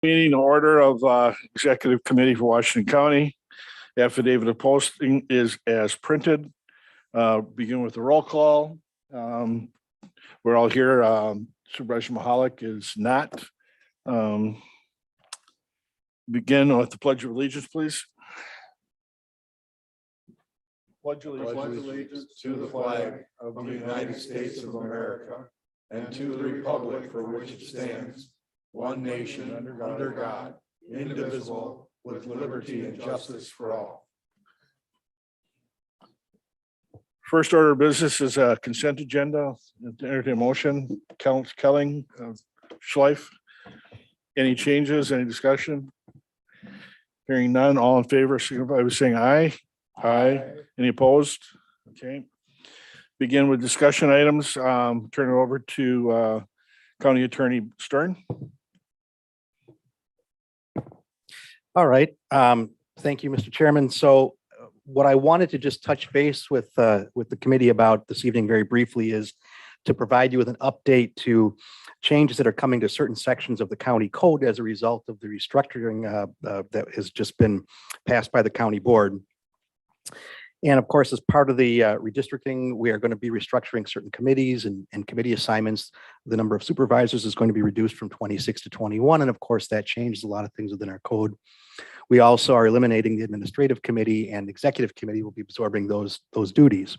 Meeting order of Executive Committee for Washington County. Affidavit of posting is as printed. Begin with the roll call. We're all here. Supervisor Mahalik is not. Begin with the Pledge of Allegiance, please. Pledge allegiance to the flag of the United States of America and to the republic for which it stands, one nation under God, indivisible, with liberty and justice for all. First order of business is a consent agenda. Entertain a motion. Kelling, Schleif. Any changes? Any discussion? Hearing none. All in favor, signify by saying aye. Aye. Any opposed? Okay. Begin with discussion items. Turn it over to County Attorney Stern. All right. Thank you, Mr. Chairman. So what I wanted to just touch base with the committee about this evening very briefly is to provide you with an update to changes that are coming to certain sections of the county code as a result of the restructuring that has just been passed by the county board. And of course, as part of the redistricting, we are going to be restructuring certain committees and committee assignments. The number of supervisors is going to be reduced from 26 to 21. And of course, that changes a lot of things within our code. We also are eliminating the administrative committee, and executive committee will be absorbing those duties.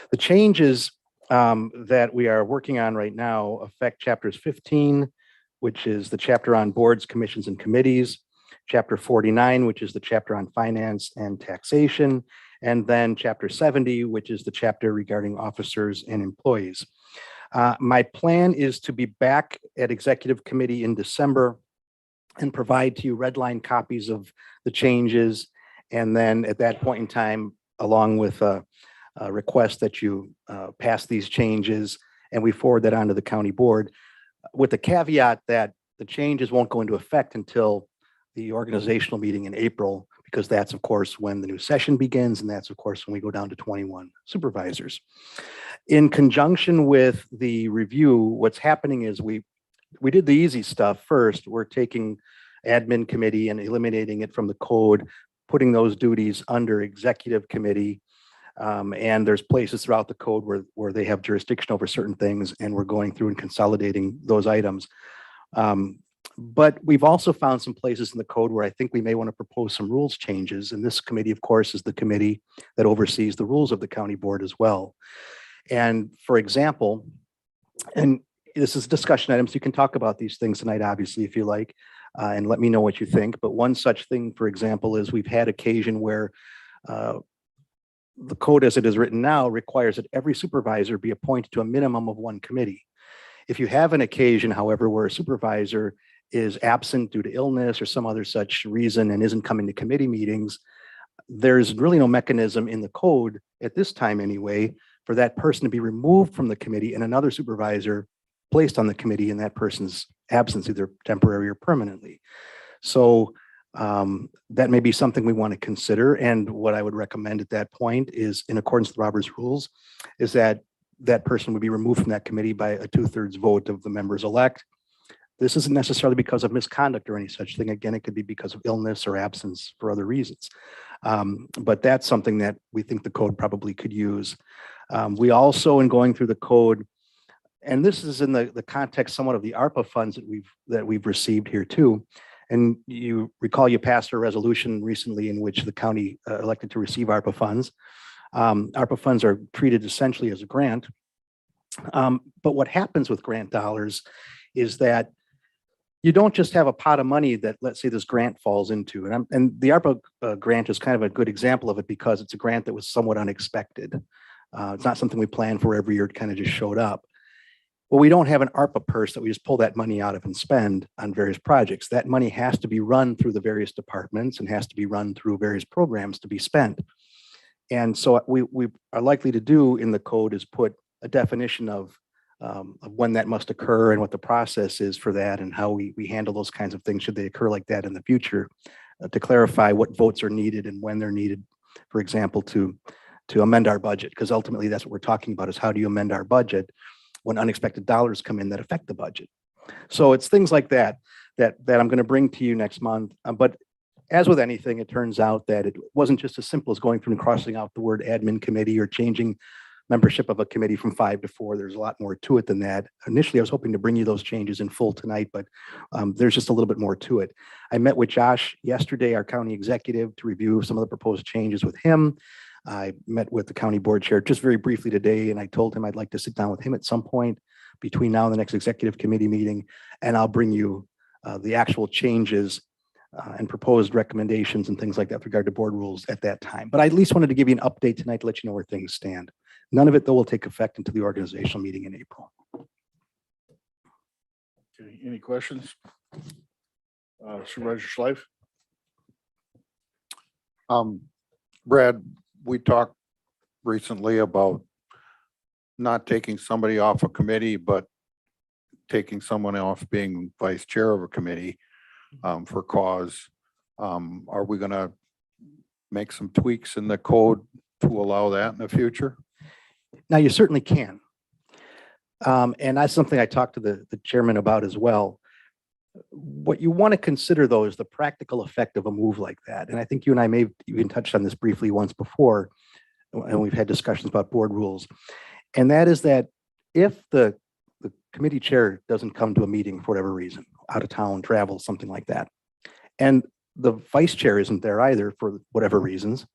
The changes that we are working on right now affect chapters 15, which is the chapter on boards, commissions, and committees, chapter 49, which is the chapter on finance and taxation, and then chapter 70, which is the chapter regarding officers and employees. My plan is to be back at executive committee in December and provide to you red line copies of the changes. And then at that point in time, along with a request that you pass these changes, and we forward that on to the county board, with the caveat that the changes won't go into effect until the organizational meeting in April, because that's of course when the new session begins, and that's of course when we go down to 21 supervisors. In conjunction with the review, what's happening is we did the easy stuff first. We're taking admin committee and eliminating it from the code, putting those duties under executive committee. And there's places throughout the code where they have jurisdiction over certain things, and we're going through and consolidating those items. But we've also found some places in the code where I think we may want to propose some rules changes. And this committee, of course, is the committee that oversees the rules of the county board as well. And for example, and this is discussion items, you can talk about these things tonight, obviously, if you like, and let me know what you think. But one such thing, for example, is we've had occasion where the code as it is written now requires that every supervisor be appointed to a minimum of one committee. If you have an occasion, however, where a supervisor is absent due to illness or some other such reason and isn't coming to committee meetings, there's really no mechanism in the code at this time anyway for that person to be removed from the committee and another supervisor placed on the committee in that person's absence, either temporary or permanently. So that may be something we want to consider. And what I would recommend at that point is, in accordance with Robert's rules, is that that person would be removed from that committee by a 2/3 vote of the members elect. This isn't necessarily because of misconduct or any such thing. Again, it could be because of illness or absence for other reasons. But that's something that we think the code probably could use. We also, in going through the code, and this is in the context somewhat of the ARPA funds that we've received here too. And you recall you passed a resolution recently in which the county elected to receive ARPA funds. ARPA funds are treated essentially as a grant. But what happens with grant dollars is that you don't just have a pot of money that, let's say, this grant falls into. And the ARPA grant is kind of a good example of it because it's a grant that was somewhat unexpected. It's not something we planned for every year. It kind of just showed up. Well, we don't have an ARPA purse that we just pull that money out of and spend on various projects. That money has to be run through the various departments and has to be run through various programs to be spent. And so we are likely to do in the code is put a definition of when that must occur and what the process is for that and how we handle those kinds of things should they occur like that in the future, to clarify what votes are needed and when they're needed, for example, to amend our budget, because ultimately that's what we're talking about, is how do you amend our budget when unexpected dollars come in that affect the budget. So it's things like that. that I'm going to bring to you next month. But as with anything, it turns out that it wasn't just as simple as going through and crossing out the word admin committee or changing membership of a committee from 5 to 4. There's a lot more to it than that. Initially, I was hoping to bring you those changes in full tonight, but there's just a little bit more to it. I met with Josh yesterday, our county executive, to review some of the proposed changes with him. I met with the county board chair just very briefly today, and I told him I'd like to sit down with him at some point between now and the next executive committee meeting, and I'll bring you the actual changes and proposed recommendations and things like that with regard to board rules at that time. But I at least wanted to give you an update tonight to let you know where things stand. None of it, though, will take effect until the organizational meeting in April. Okay, any questions? Supervisor Schleif? Brad, we talked recently about not taking somebody off a committee, but taking someone off being vice chair of a committee for cause. Are we gonna make some tweaks in the code to allow that in the future? Now, you certainly can. And that's something I talked to the chairman about as well. What you want to consider, though, is the practical effect of a move like that. And I think you and I may have even touched on this briefly once before, and we've had discussions about board rules. And that is that if the committee chair doesn't come to a meeting for whatever reason, out of town, travel, something like that, and the vice chair isn't there either for whatever reasons,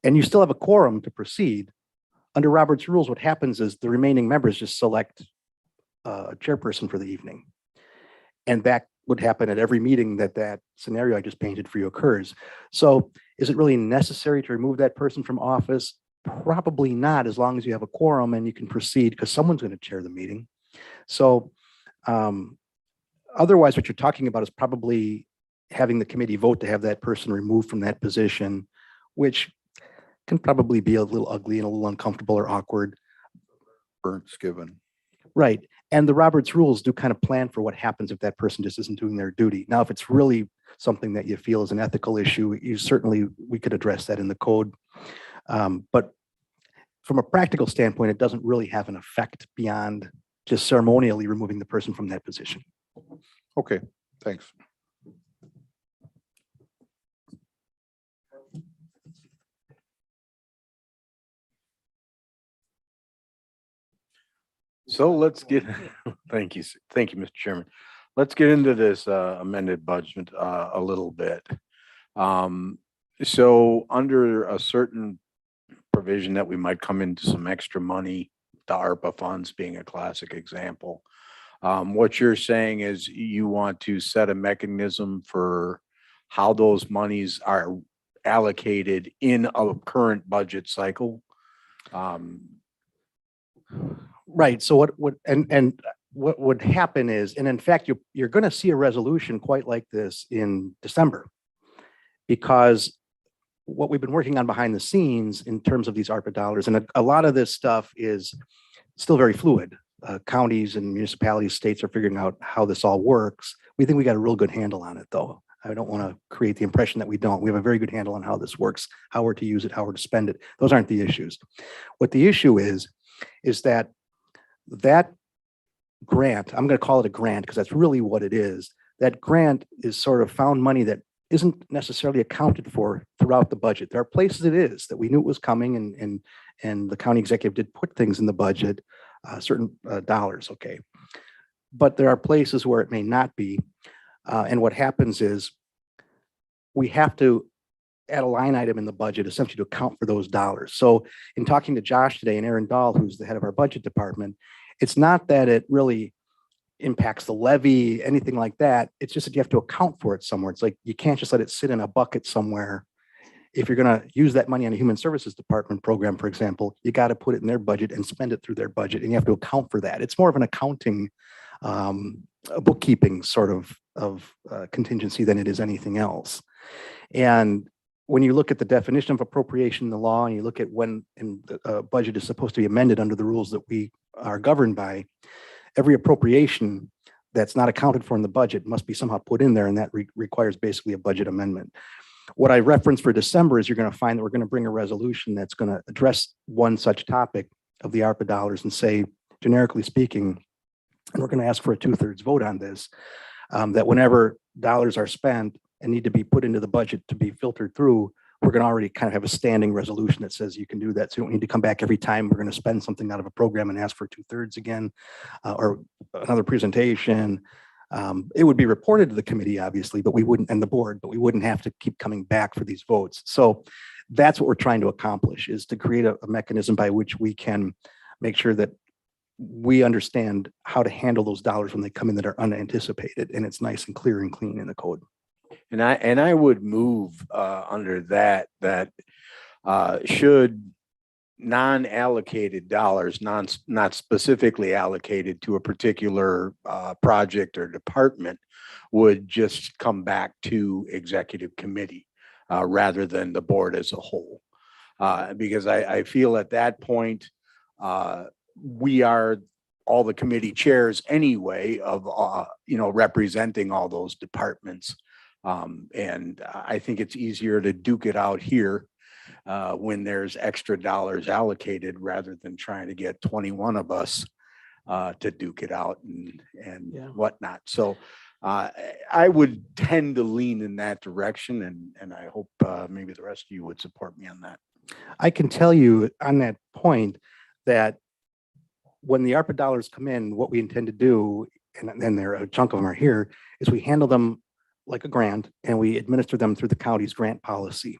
and you still have a quorum to proceed, under Robert's rules, what happens is the remaining members just select a chairperson for the evening. And that would happen at every meeting that scenario I just painted for you occurs. So is it really necessary to remove that person from office? Probably not, as long as you have a quorum and you can proceed, because someone's going to chair the meeting. So otherwise, what you're talking about is probably having the committee vote to have that person removed from that position, which can probably be a little ugly and a little uncomfortable or awkward. Burnt's given. Right. And the Roberts rules do kind of plan for what happens if that person just isn't doing their duty. Now, if it's really something that you feel is an ethical issue, we could address that in the code. But from a practical standpoint, it doesn't really have an effect beyond just ceremonially removing the person from that position. Okay, thanks. So let's get, thank you, Mr. Chairman. Let's get into this amended budget a little bit. So under a certain provision that we might come into some extra money, the ARPA funds being a classic example. What you're saying is you want to set a mechanism for how those monies are allocated in a current budget cycle. Right. So what would happen is, and in fact, you're going to see a resolution quite like this in December, because what we've been working on behind the scenes in terms of these ARPA dollars, and a lot of this stuff is still very fluid. Counties and municipalities, states are figuring out how this all works. We think we got a real good handle on it, though. I don't want to create the impression that we don't. We have a very good handle on how this works, how we're to use it, how we're to spend it. Those aren't the issues. What the issue is that grant, I'm going to call it a grant because that's really what it is. That grant is sort of found money that isn't necessarily accounted for throughout the budget. There are places it is that we knew it was coming, and the county executive did put things in the budget, certain dollars, okay. But there are places where it may not be. And what happens is we have to add a line item in the budget essentially to account for those dollars. So in talking to Josh today and Aaron Dahl, who's the head of our budget department, it's not that it really impacts the levy, anything like that. It's just that you have to account for it somewhere. It's like you can't just let it sit in a bucket somewhere. If you're going to use that money on a human services department program, for example, you got to put it in their budget and spend it through their budget, and you have to account for that. It's more of an accounting, a bookkeeping sort of contingency than it is anything else. And when you look at the definition of appropriation in the law, and you look at when the budget is supposed to be amended under the rules that we are governed by, every appropriation that's not accounted for in the budget must be somehow put in there, and that requires basically a budget amendment. What I referenced for December is you're going to find that we're going to bring a resolution that's going to address one such topic of the ARPA dollars and say, generically speaking, and we're going to ask for a 2/3 vote on this. that whenever dollars are spent and need to be put into the budget to be filtered through, we're going to already kind of have a standing resolution that says you can do that. So you don't need to come back every time we're going to spend something out of a program and ask for 2/3 again, or another presentation. It would be reported to the committee, obviously, but we wouldn't, and the board, but we wouldn't have to keep coming back for these votes. So that's what we're trying to accomplish, is to create a mechanism by which we can make sure that we understand how to handle those dollars when they come in that are unanticipated, and it's nice and clear and clean in the code. And I would move under that should non-allocated dollars, not specifically allocated to a particular project or department, would just come back to executive committee rather than the board as a whole. Because I feel at that point, we are all the committee chairs anyway of, representing all those departments. And I think it's easier to duke it out here when there's extra dollars allocated rather than trying to get 21 of us to duke it out and whatnot. So I would tend to lean in that direction, and I hope maybe the rest of you would support me on that. I can tell you on that point that when the ARPA dollars come in, what we intend to do, and then a chunk of them are here, is we handle them like a grant and we administer them through the county's grant policy.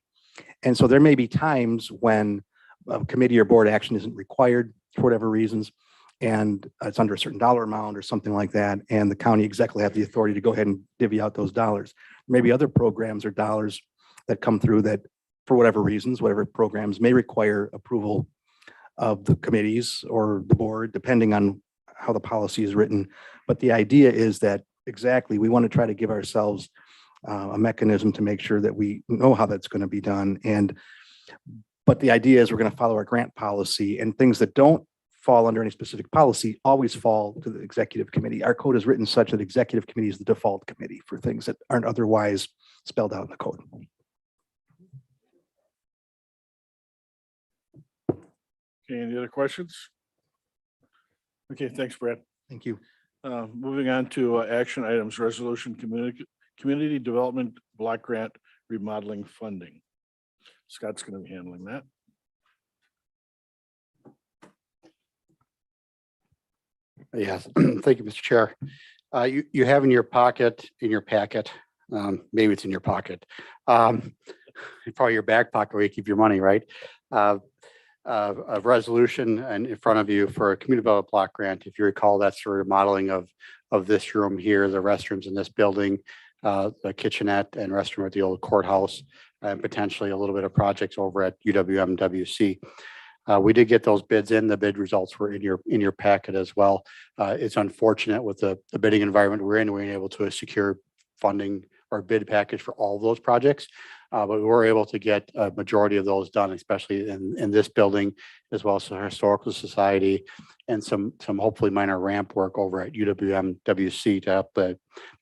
And so there may be times when a committee or board action isn't required for whatever reasons, and it's under a certain dollar amount or something like that, and the county exec will have the authority to go ahead and divvy out those dollars. Maybe other programs or dollars that come through that, for whatever reasons, whatever programs may require approval of the committees or the board, depending on how the policy is written. But the idea is that exactly, we want to try to give ourselves a mechanism to make sure that we know how that's going to be done. But the idea is we're going to follow our grant policy, and things that don't fall under any specific policy always fall to the executive committee. Our code is written such that executive committee is the default committee for things that aren't otherwise spelled out in the code. Okay, any other questions? Okay, thanks, Brad. Thank you. Moving on to action items, resolution, community development block grant remodeling funding. Scott's going to be handling that. Yes, thank you, Mr. Chair. You have in your packet, maybe it's in your pocket, probably your back pocket where you keep your money, right? A resolution and in front of you for a community development block grant. If you recall, that's for remodeling of this room here, the restrooms in this building, the kitchenette and restroom at the old courthouse, and potentially a little bit of projects over at UWMWC. We did get those bids in. The bid results were in your packet as well. It's unfortunate with the bidding environment we're in, we weren't able to secure funding or bid package for all of those projects. But we were able to get a majority of those done, especially in this building, as well as the Historical Society and some hopefully minor ramp work over at UWMWC to help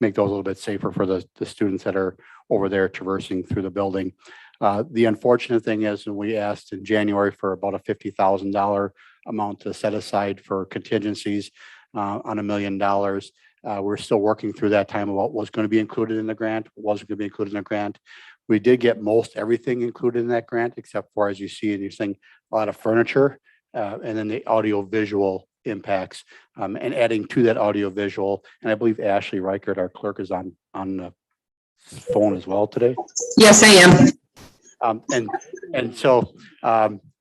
make those a little bit safer for the students that are over there traversing through the building. The unfortunate thing is, when we asked in January for about a $50,000 amount to set aside for contingencies on $1 million, we're still working through that time about what's going to be included in the grant, what wasn't going to be included in the grant. We did get most everything included in that grant, except for, as you see, and you're saying, a lot of furniture, and then the audio visual impacts, and adding to that audio visual. And I believe Ashley Reichert, our clerk, is on the phone as well today. Yes, I am. And so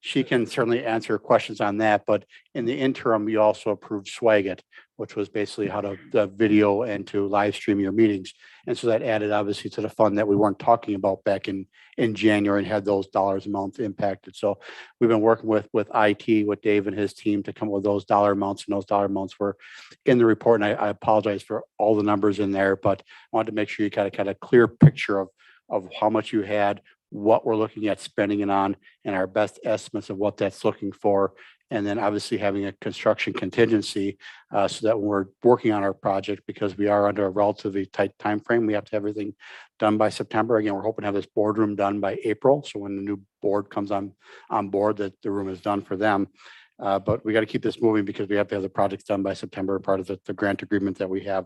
she can certainly answer questions on that. But in the interim, we also approved Swagit, which was basically how to video and to live stream your meetings. And so that added obviously to the fund that we weren't talking about back in January and had those dollars amounts impacted. So we've been working with IT, with Dave and his team to come up with those dollar amounts, and those dollar amounts were in the report. And I apologize for all the numbers in there, but I wanted to make sure you got a clear picture of how much you had, what we're looking at spending it on, and our best estimates of what that's looking for. And then obviously having a construction contingency so that when we're working on our project, because we are under a relatively tight time frame, we have to have everything done by September. Again, we're hoping to have this boardroom done by April. So when the new board comes on board, that the room is done for them. But we got to keep this moving because we have to have the projects done by September, part of the grant agreement that we have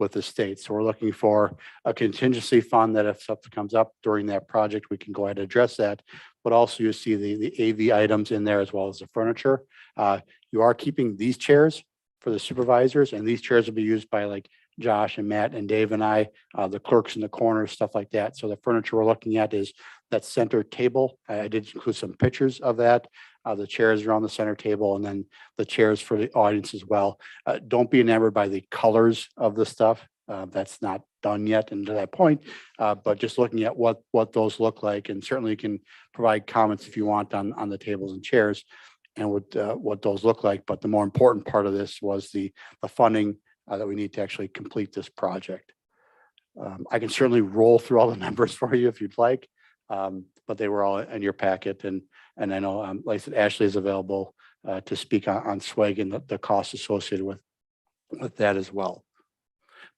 with the state. So we're looking for a contingency fund that if something comes up during that project, we can go ahead and address that. But also you see the AV items in there as well as the furniture. You are keeping these chairs for the supervisors, and these chairs will be used by like Josh and Matt and Dave and I, the clerks in the corners, stuff like that. So the furniture we're looking at is that center table. I did include some pictures of that. The chairs around the center table, and then the chairs for the audience as well. Don't be enamored by the colors of the stuff. That's not done yet and to that point, but just looking at what those look like, and certainly you can provide comments if you want on the tables and chairs and what those look like. But the more important part of this was the funding that we need to actually complete this project. I can certainly roll through all the numbers for you if you'd like, but they were all in your packet, and I know, like I said, Ashley is available to speak on Swag and the costs associated with that as well.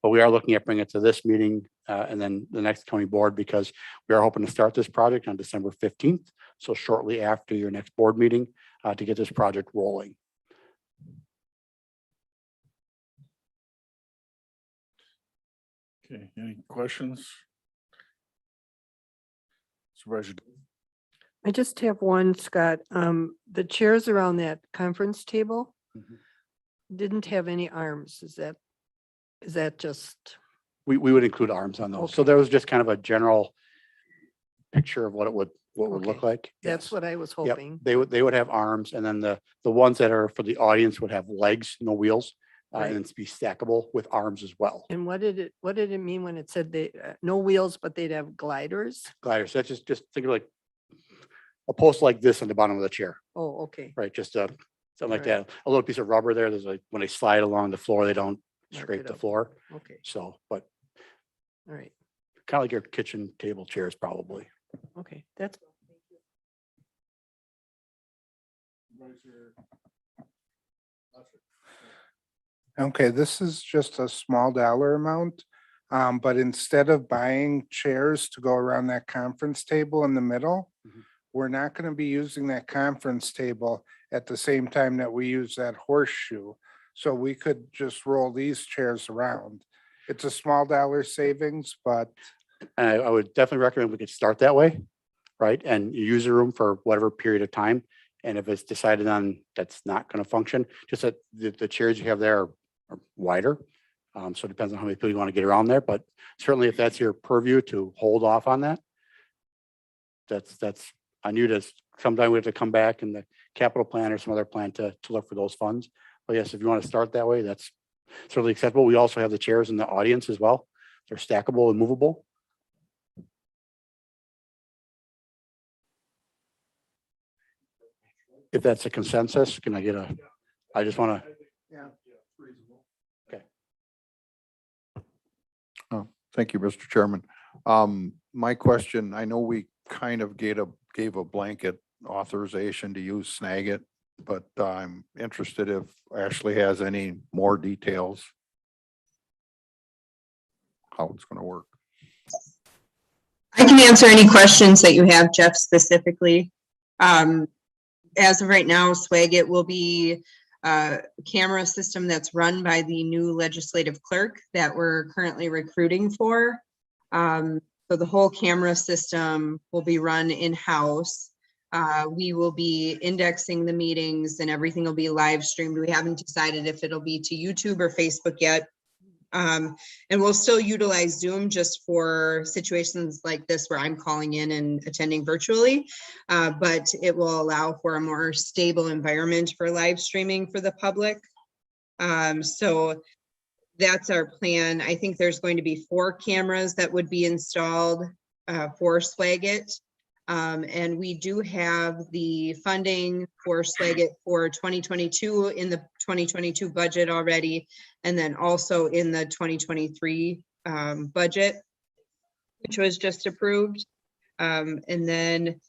But we are looking at bringing it to this meeting and then the next county board, because we are hoping to start this project on December 15th. So shortly after your next board meeting to get this project rolling. Okay, any questions? Supervisor. I just have one, Scott. The chairs around that conference table didn't have any arms. Is that just, We would include arms on those. So Okay. there was just kind of a general picture of what it would look Okay. like. that's Yes. what I was Yep, hoping. they would have arms, and then the ones that are for the audience would have legs, no wheels, and it's be stackable with arms as well. And what did it mean when it said they, no wheels, but they'd have gliders? Gliders, that's just think of like a post like this on the bottom of the chair, Oh, okay. right? Just something like Alright. that. A little piece of rubber there. There's like when they slide along the floor, they don't Mark scrape it the up. floor. Okay, So, but all right. kind of like your kitchen table chairs, probably. Okay, that's. Okay, this is just a small dollar amount, but instead of buying chairs to go around that conference table in the middle, Mhm. we're not gonna be using that conference table at the same time that we use that horseshoe. So we could just roll these chairs around. It's a small dollar savings, but And I would definitely recommend we could start that way, right? And you use the room for whatever period of time. And if it's decided on that's not going to function, just that the chairs you have there are wider. So it depends on how many people you want to get around there, but certainly if that's your purview to hold off on that, that's on you to, sometime we have to come back in the capital plan or some other plan to look for those funds. But yes, if you want to start that way, that's certainly acceptable. We also have the chairs in the audience as well. They're stackable and movable. If that's a consensus, can I get I just want to. Thank you, Mr. Chairman. My question, I know we kind of gave a blanket authorization to use Snagit, but I'm interested if Ashley has any more details how it's going to work. I can answer any questions that you have, Jeff, specifically. As of right now, Swagit will be a camera system that's run by the new legislative clerk that we're currently recruiting for. So the whole camera system will be run in-house. We will be indexing the meetings and everything will be live streamed. We haven't decided if it'll be to YouTube or Facebook yet. And we'll still utilize Zoom just for situations like this where I'm calling in and attending virtually, but it will allow for a more stable environment for live streaming for the public. So that's our plan. I think there's going to be 4 cameras that would be installed for Swagit. And we do have the funding for Swagit for 2022 in the 2022 budget already, and then also in the 2023 budget, which was just approved. And then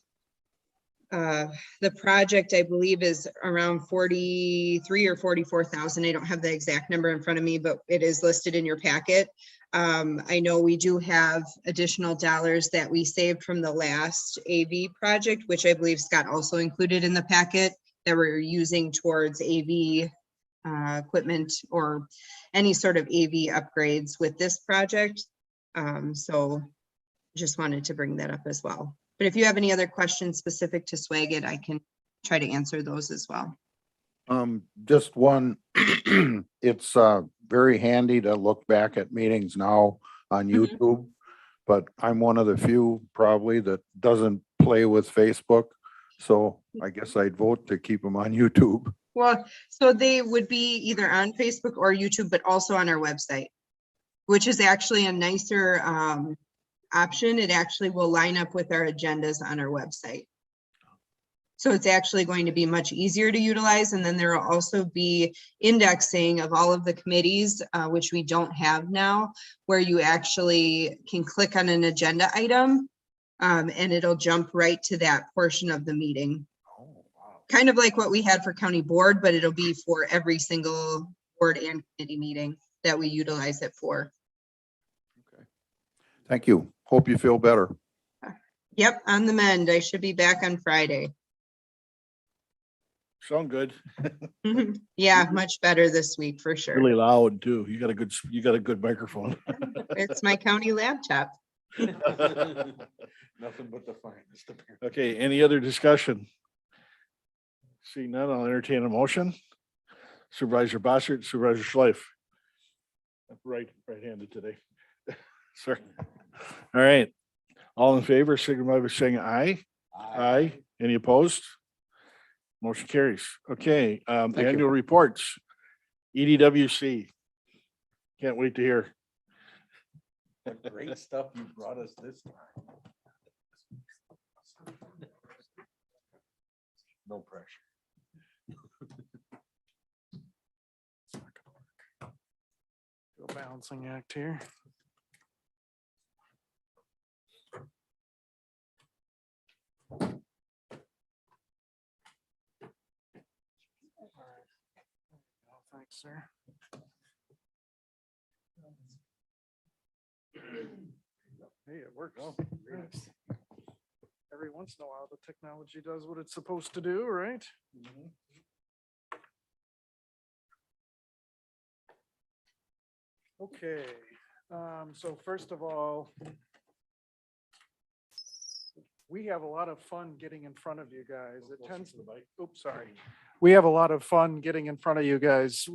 the project, I believe, is around 43 or 44,000. I don't have the exact number in front of me, but it is listed in your packet. I know we do have additional dollars that we saved from the last AV project, which I believe Scott also included in the packet, that we're using towards AV equipment any sort of AV upgrades with this project. So just wanted to bring that up as well. But if you have any other questions specific to Swagit, I can try to answer those as well. Just one, it's very handy to look back at meetings now on Mhm. YouTube. But I'm one of the few probably that doesn't play with Facebook. So I guess I'd vote to keep them on YouTube. Well, so they would be either on Facebook or YouTube, but also on our website, which is actually a nicer option. It actually will line up with our agendas on our website. So it's actually going to be much easier to utilize. And then there will also be indexing of all of the committees, which we don't have now, where you actually can click on an agenda item and it'll jump right to that portion of the meeting. Kind of like what we had for county board, but it'll be for every single board and committee meeting that we utilize it for. Thank you. Hope you feel better. Yep, on the mend. I should be back on Friday. Sound good. Yeah, much better this week for sure. Really loud too. You got a good microphone. It's my county laptop. Nothing but the finest. Okay, any other discussion? See none, I'll entertain a motion. Supervisor Bossert, Supervisor Schleif. Right-handed today. Sorry. All right. All in favor, signify by saying aye. Aye. Any opposed? Motion carries. Okay, Thank you. annual reports. EDWC. Can't wait to hear. Great stuff you brought us this time. No pressure. Do a balancing act here. Thanks, sir. Hey, it works. Nice. Every once in a while, the technology does what it's supposed to do, right? Okay, so first of all, we have a lot of fun getting in front of you guys. It tends to, oops, sorry. We have a lot of fun getting in front of you guys,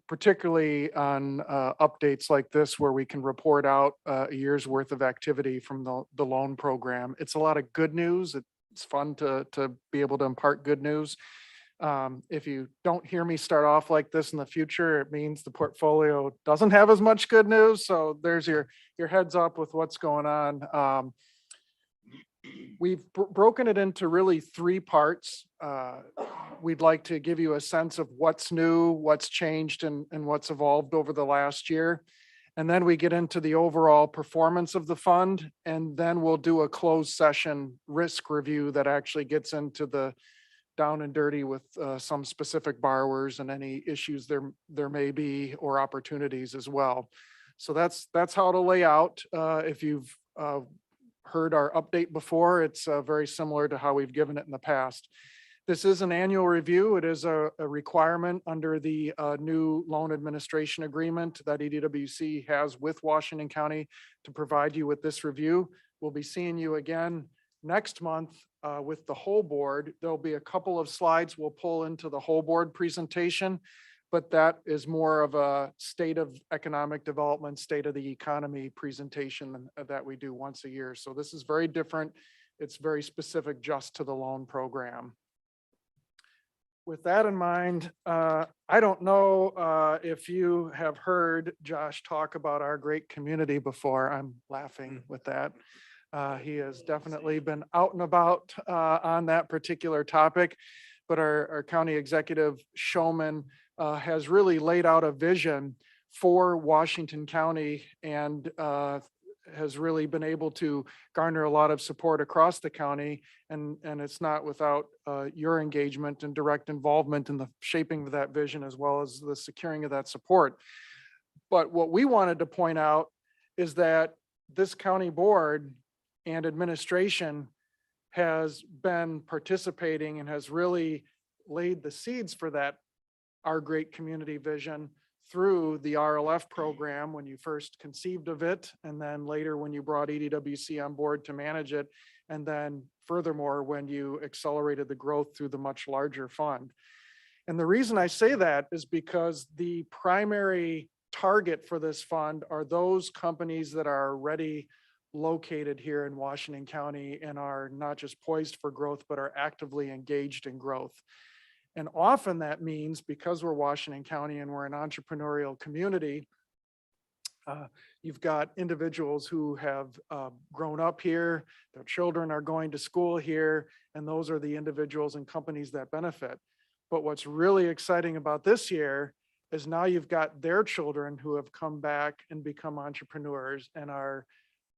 particularly on updates like this where we can report out a year's worth of activity from the loan program. It's a lot of good news. It's fun to be able to impart good news. If you don't hear me start off like this in the future, it means the portfolio doesn't have as much good news. So there's your heads up with what's going on. We've broken it into really three parts. We'd like to give you a sense of what's new, what's changed, and what's evolved over the last year. And then we get into the overall performance of the fund, and then we'll do a closed session risk review that actually gets into the down and dirty with some specific borrowers and any issues there may be or opportunities as well. So that's how it'll lay out. If you've heard our update before, it's very similar to how we've given it in the past. This is an annual review. It is a requirement under the new loan administration agreement that EDWC has with Washington County to provide you with this review. We'll be seeing you again next month with the whole board. There'll be a couple of slides we'll pull into the whole board presentation, but that is more of a state of economic development, state of the economy presentation that we do once a year. So this is very different. It's very specific just to the loan program. With that in mind, I don't know if you have heard Josh talk about our great community before. I'm laughing with that. He has definitely been out and about on that particular topic, but our county executive Showman has really laid out a vision for Washington County and has really been able to garner a lot of support across the county. And it's not without your engagement and direct involvement in the shaping of that vision, as well as the securing of that support. But what we wanted to point out is that this county board and administration has been participating and has really laid the seeds for that, our great community vision, through the RLF program when you first conceived of it, and then later when you brought EDWC on board to manage it, and then furthermore, when you accelerated the growth through the much larger fund. And the reason I say that is because the primary target for this fund are those companies that are already located here in Washington County and are not just poised for growth, but are actively engaged in growth. And often that means, because we're Washington County and we're an entrepreneurial community, you've got individuals who have grown up here, their children are going to school here, and those are the individuals and companies that benefit. But what's really exciting about this year is now you've got their children who have come back and become entrepreneurs and are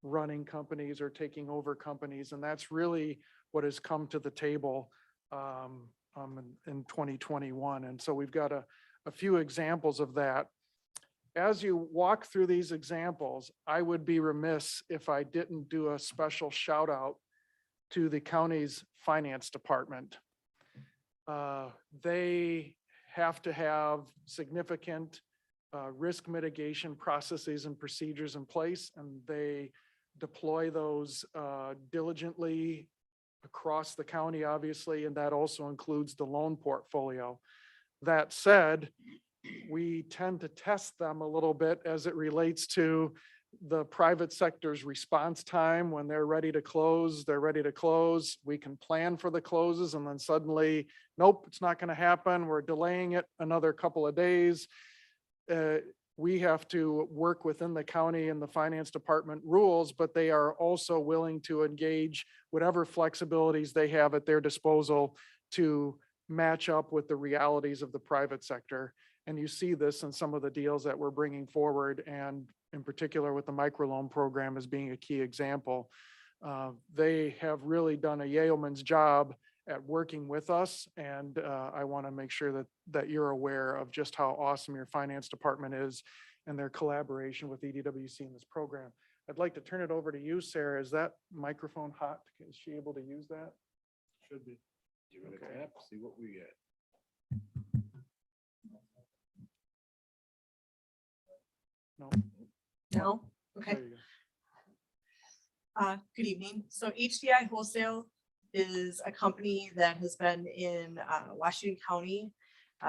running companies or taking over companies. And that's really what has come to the table in 2021. And so we've got a few examples of that. As you walk through these examples, I would be remiss if I didn't do a special shout out to the county's finance department. They have to have significant risk mitigation processes and procedures in place, and they deploy those diligently across the county, obviously, and that also includes the loan portfolio. That said, we tend to test them a little bit as it relates to the private sector's response time. When they're ready to close, they're ready to close. We can plan for the closes and then suddenly, nope, it's not going to happen. We're delaying it another couple of days. We have to work within the county and the finance department rules, but they are also willing to engage whatever flexibilities they have at their disposal to match up with the realities of the private sector. And you see this in some of the deals that we're bringing forward, and in particular with the microloan program as being a key example. They have really done a yeoman's job at working with us, and I want to make sure that you're aware of just how awesome your finance department is and their collaboration with EDWC in this program. I'd like to turn it over to you, Sarah. Is that microphone hot? Is she able to use that? Should be. Give it a Okay. tap, see what we get. No. No? Okay. There you go. Good evening. So HDI Wholesale is a company that has been in Washington County,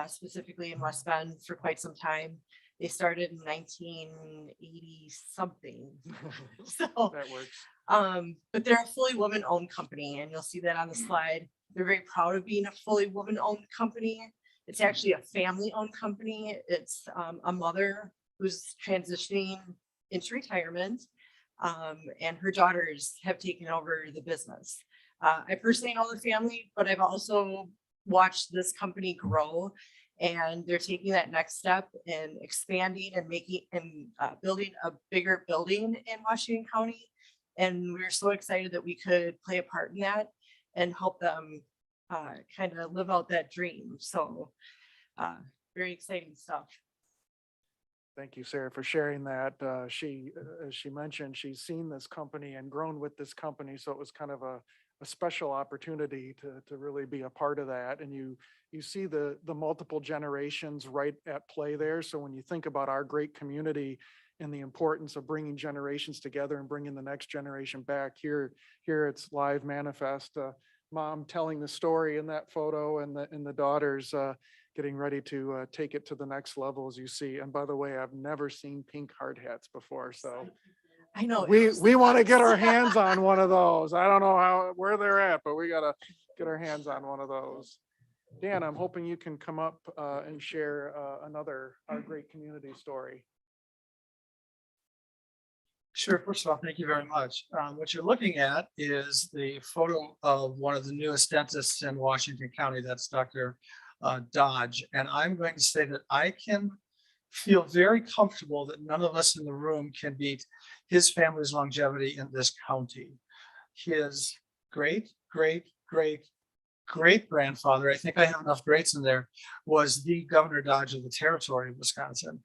specifically in West Bend, for quite some time. They started in 1980 something. So, That works. but they're a fully woman-owned company, and you'll see that on the slide. They're very proud of being a fully woman-owned company. It's actually a family-owned company. It's a mother who's transitioning into retirement, and her daughters have taken over the business. I personally know the family, but I've also watched this company grow, and they're taking that next step in expanding and making and building a bigger building in Washington County. And we're so excited that we could play a part in that and help them kind of live out that dream. So very exciting stuff. Thank you, Sarah, for sharing that. As she mentioned, she's seen this company and grown with this company. So it was kind of a special opportunity to really be a part of that. And you see the multiple generations right at play there. So when you think about our great community and the importance of bringing generations together and bringing the next generation back, here it's live manifest. Mom telling the story in that photo, and the daughters getting ready to take it to the next level, as you see. And by the way, I've never seen pink hard hats before, so I know. we want to get our hands on one of those. I don't know where they're at, but we got to get our hands on one of those. Dan, I'm hoping you can come up and share our great community story. Sure. First of all, thank you very much. What you're looking at is the photo of one of the newest dentists in Washington County. That's Dr. Dodge. And I'm going to say that I can feel very comfortable that none of us in the room can beat his family's longevity in this county. His great grandfather, I think I have enough greats in there, was the Governor Dodge of the territory of Wisconsin.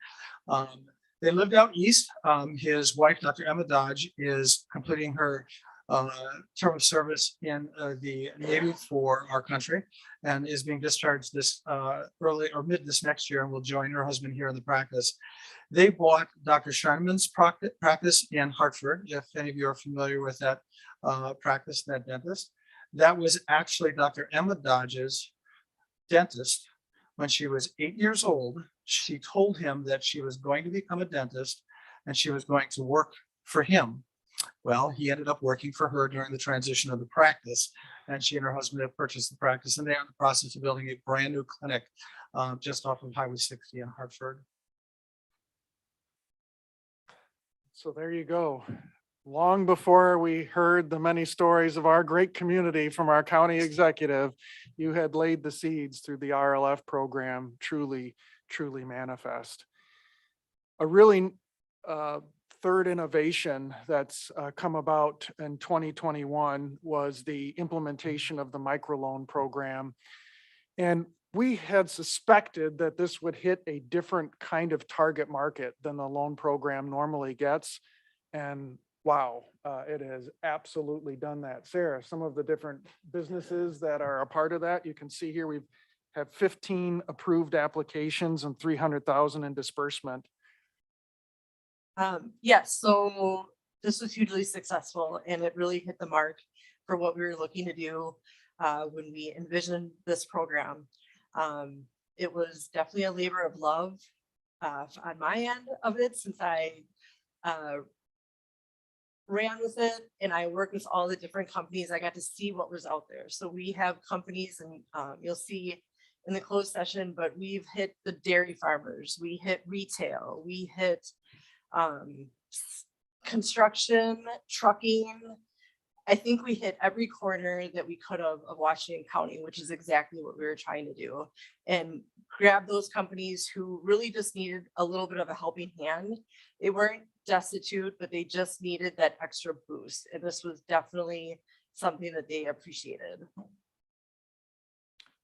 They lived out east. His wife, Dr. Emma Dodge, is completing her term of service in the Navy for our country and is being discharged this early or mid this next year and will join her husband here in the practice. They bought Dr. Scheinman's practice in Hartford, if any of you are familiar with that practice, that dentist. That was actually Dr. Emma Dodge's dentist. When she was 8 years old, she told him that she was going to become a dentist and she was going to work for him. Well, he ended up working for her during the transition of the practice, and she and her husband have purchased the practice, and they are in the process of building a brand new clinic just off of Highway 60 in Hartford. So there you go. Long before we heard the many stories of our great community from our county executive, you had laid the seeds through the RLF program, truly manifest. A really third innovation that's come about in 2021 was the implementation of the microloan program. And we had suspected that this would hit a different kind of target market than the loan program normally gets. And wow, it has absolutely done that. Sarah, some of the different businesses that are a part of that, you can see here, we have 15 approved applications and 300,000 in disbursement. Yes, so this was hugely successful and it really hit the mark for what we were looking to do when we envisioned this program. It was definitely a labor of love on my end of it, since I ran with it and I worked with all the different companies. I got to see what was out there. So we have companies, and you'll see in the closed session, but we've hit the dairy farmers, we hit retail, we hit construction, trucking. I think we hit every corner that we could of Washington County, which is exactly what we were trying to do, and grab those companies who really just needed a little bit of a helping hand. They weren't destitute, but they just needed that extra boost. And this was definitely something that they appreciated.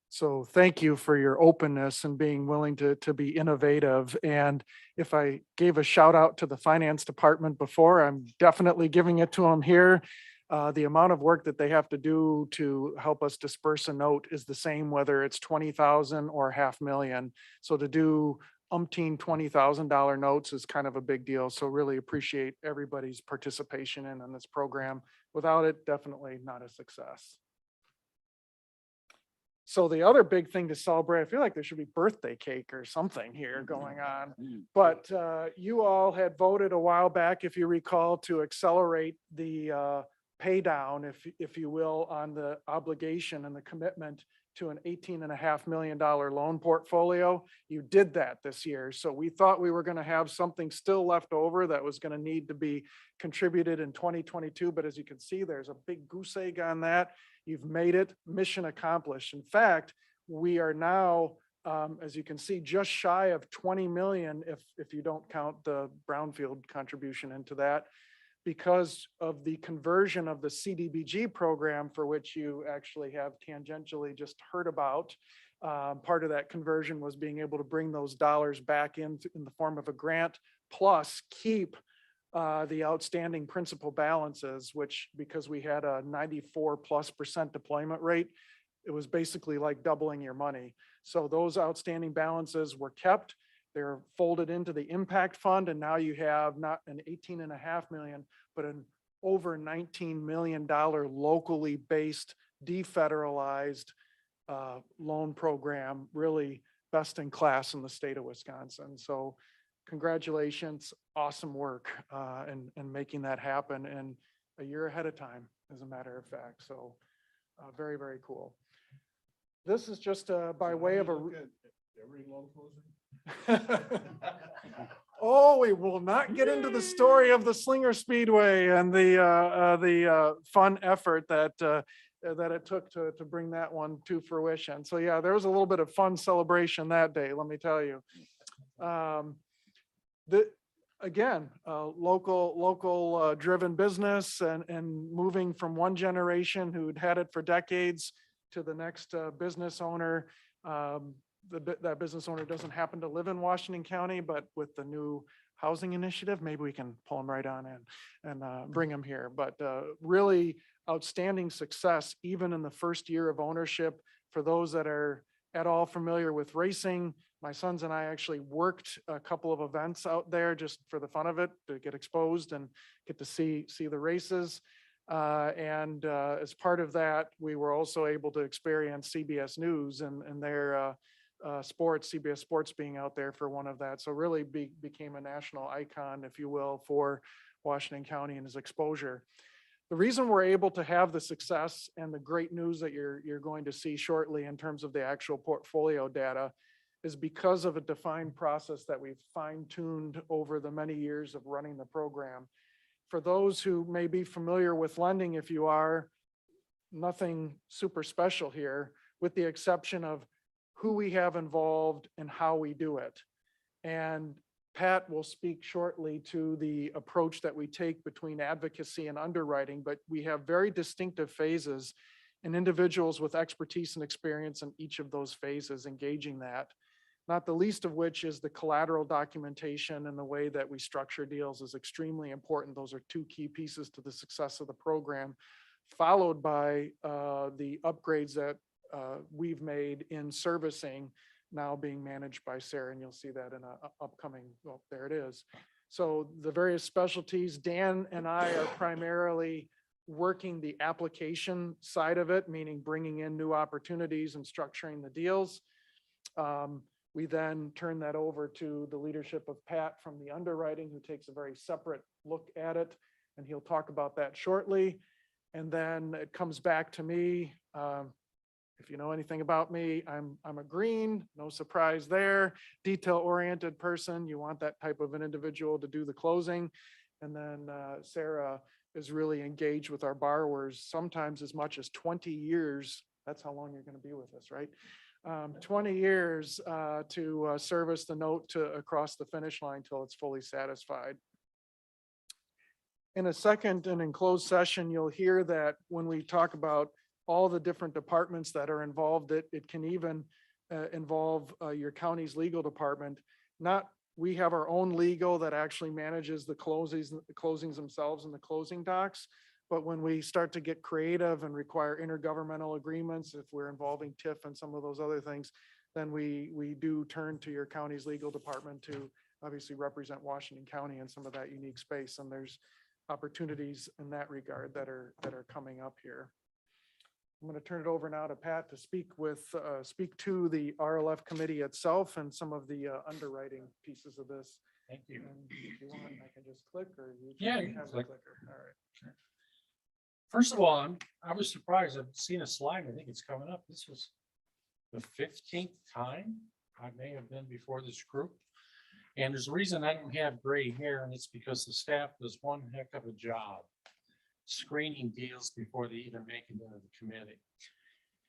So thank you for your openness and being willing to be innovative. And if I gave a shout out to the finance department before, I'm definitely giving it to them here. The amount of work that they have to do to help us disperse a note is the same, whether it's 20,000 or $500,000. So to do umpteen $20,000 notes is kind of a big deal. So really appreciate everybody's participation in this program. Without it, definitely not a success. So the other big thing to celebrate, I feel like there should be birthday cake or something here going on. But you all had voted a while back, if you recall, to accelerate the pay down, if you will, on the obligation and the commitment to an $18.5 million loan portfolio. You did that this year. So we thought we were going to have something still left over that was going to need to be contributed in 2022. But as you can see, there's a big goose egg on that. You've made it, mission accomplished. In fact, we are now, as you can see, just shy of 20 million if you don't count the brownfield contribution into that, because of the conversion of the CDBG program, for which you actually have tangentially just heard about. Part of that conversion was being able to bring those dollars back in the form of a grant, plus keep the outstanding principal balances, which, because we had a 94+% deployment rate, it was basically like doubling your money. So those outstanding balances were kept. They're folded into the impact fund, and now you have not an $18.5 million, but an over $19 million locally based, defederalized loan program, really best in class in the state of Wisconsin. So congratulations, awesome work and making that happen, and a year ahead of time, as a matter of fact. So very, very cool. This is just by way of a every loan closing. Oh, we will not get into the story of the Slinger Speedway and the fun effort that it took to bring that one to fruition. So yeah, there was a little bit of fun celebration that day, let me tell you. Again, local driven business and moving from one generation who'd had it for decades to the next business owner. That business owner doesn't happen to live in Washington County, but with the new housing initiative. Maybe we can pull them right on in and bring them here. But really outstanding success, even in the first year of ownership. For those that are at all familiar with racing, my sons and I actually worked a couple of events out there just for the fun of it, to get exposed and get to see the races. As part of that, we were also able to experience CBS News and their sports, CBS Sports being out there for one of that. So really became a national icon, if you will, for Washington County and his exposure. The reason we're able to have the success and the great news that you're going to see shortly in terms of the actual portfolio data is because of a defined process that we've fine-tuned over the many years of running the program. For those who may be familiar with lending, if you are, nothing super special here, with the exception of who we have involved and how we do it. And Pat will speak shortly to the approach that we take between advocacy and underwriting, but we have very distinctive phases and individuals with expertise and experience in each of those phases engaging that. Not the least of which is the collateral documentation, and the way that we structure deals is extremely important. Those are two key pieces to the success of the program, followed by the upgrades that we've made in servicing, now being managed by Sarah, and you'll see that in a upcoming, well, there it is. So the various specialties, Dan and I are primarily working the application side of it, meaning bringing in new opportunities and structuring the deals. We then turn that over to the leadership of Pat from the underwriting, who takes a very separate look at it, and he'll talk about that shortly. And then it comes back to me. If you know anything about me, I'm a green, no surprise there, detail-oriented person. You want that type of an individual to do the closing. And then Sarah is really engaged with our borrowers, sometimes as much as 20 years. That's how long you're going to be with us, right? 20 years to service the note to across the finish line till it's fully satisfied. In a second and in closed session, you'll hear that when we talk about all the different departments that are involved, it can even involve your county's legal department. We have our own legal that actually manages the closings themselves and the closing docs. But when we start to get creative and require intergovernmental agreements, if we're involving TIF and some of those other things, then we do turn to your county's legal department to obviously represent Washington County in some of that unique space. And there's opportunities in that regard that are coming up here. I'm going to turn it over now to Pat to speak to the RLF committee itself and some of the underwriting pieces of this. Thank you. And if you want, I can just click, or you Yeah, can you have can the click. clicker. All right. Sure. First of all, I was surprised. I've seen a slide. I think it's coming up. This was the 15th time I may have been before this group. And there's a reason I don't have gray hair, and it's because the staff does one heck of a job screening deals before they even make it into the committee.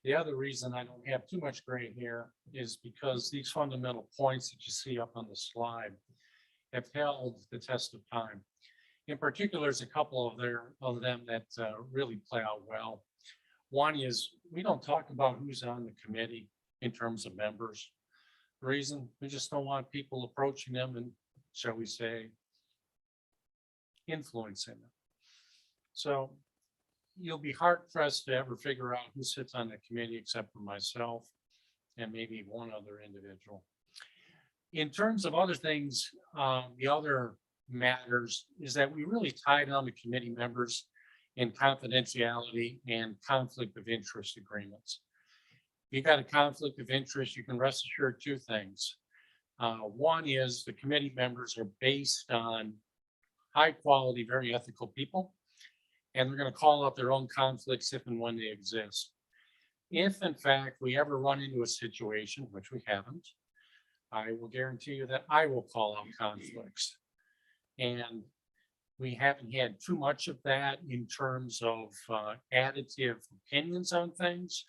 The other reason I don't have too much gray hair is because these fundamental points that you see up on the slide have held the test of time. In particular, there's a couple of them that really play out well. One is we don't talk about who's on the committee in terms of members. The reason, we just don't want people approaching them and, shall we say, influencing them. So you'll be hard pressed to ever figure out who sits on the committee except for myself and maybe one other individual. In terms of other things, the other matters is that we really tie down the committee members in confidentiality and conflict of interest agreements. If you've got a conflict of interest, you can rest assured two things. One is the committee members are based on high quality, very ethical people, and they're going to call out their own conflicts if and when they exist. If in fact we ever run into a situation, which we haven't, I will guarantee you that I will call out conflicts. And we haven't had too much of that in terms of additive opinions on things,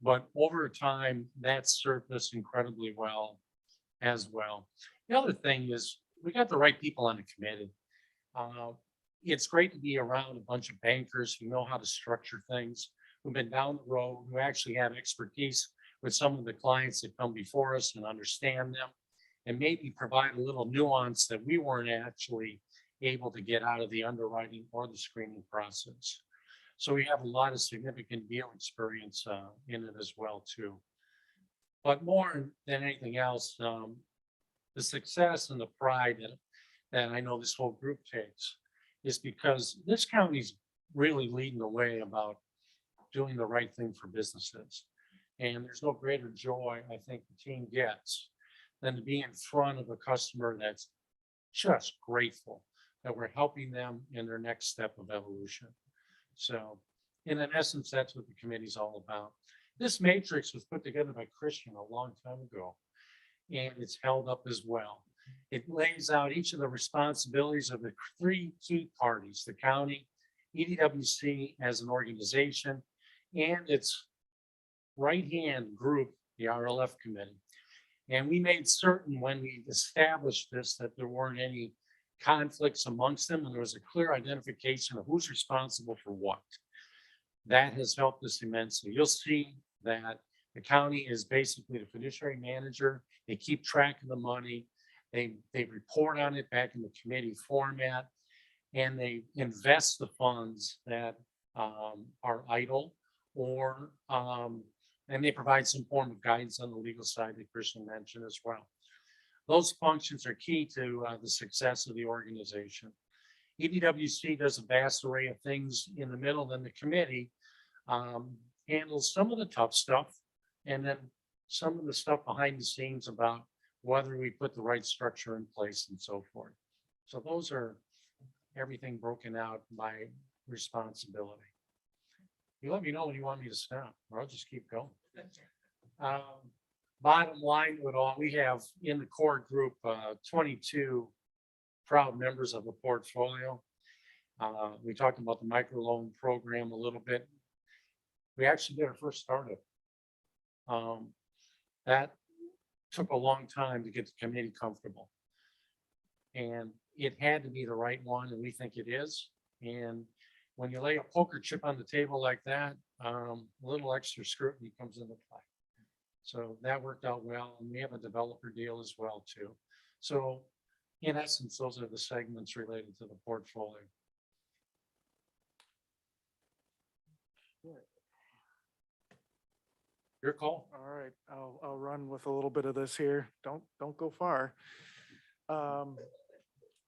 but over time that's served us incredibly well as well. The other thing is we got the right people on the committee. It's great to be around a bunch of bankers who know how to structure things, who've been down the road, who actually have expertise with some of the clients that come before us and understand them and maybe provide a little nuance that we weren't actually able to get out of the underwriting or the screening process. So we have a lot of significant deal experience in it as well too. But more than anything else, the success and the pride that I know this whole group takes is because this county's really leading the way about doing the right thing for businesses. And there's no greater joy I think the team gets than to be in front of a customer that's just grateful that we're helping them in their next step of evolution. So in essence, that's what the committee's all about. This matrix was put together by Christian a long time ago, and it's held up as well. It lays out each of the responsibilities of the three key parties, the county, EDWC as an organization, and its right-hand group, the RLF Committee. And we made certain when we established this that there weren't any conflicts amongst them, and there was a clear identification of who's responsible for what. That has helped us immensely. You'll see that the county is basically the fiduciary manager. They keep track of the money. They report on it back in the committee format, and they invest the funds that are idle, or and they provide some form of guidance on the legal side that Christian mentioned as well. Those functions are key to the success of the organization. EDWC does a vast array of things in the middle, then the committee handles some of the tough stuff, and then some of the stuff behind the scenes about whether we put the right structure in place and so forth. So those are everything broken out by responsibility. You let me know when you want me to stop, or I'll just keep going. Bottom line with all, we have in the core group 22 proud members of the portfolio. We talked about the microloan program a little bit. We actually did our first startup. That took a long time to get the committee comfortable. And it had to be the right one, and we think it is. And when you lay a poker chip on the table like that, a little extra scrutiny comes into play. So that worked out well, and we have a developer deal as well too. So in essence, those are the segments related to the portfolio. Your call. All right, I'll run with a little bit of this here. Don't go far.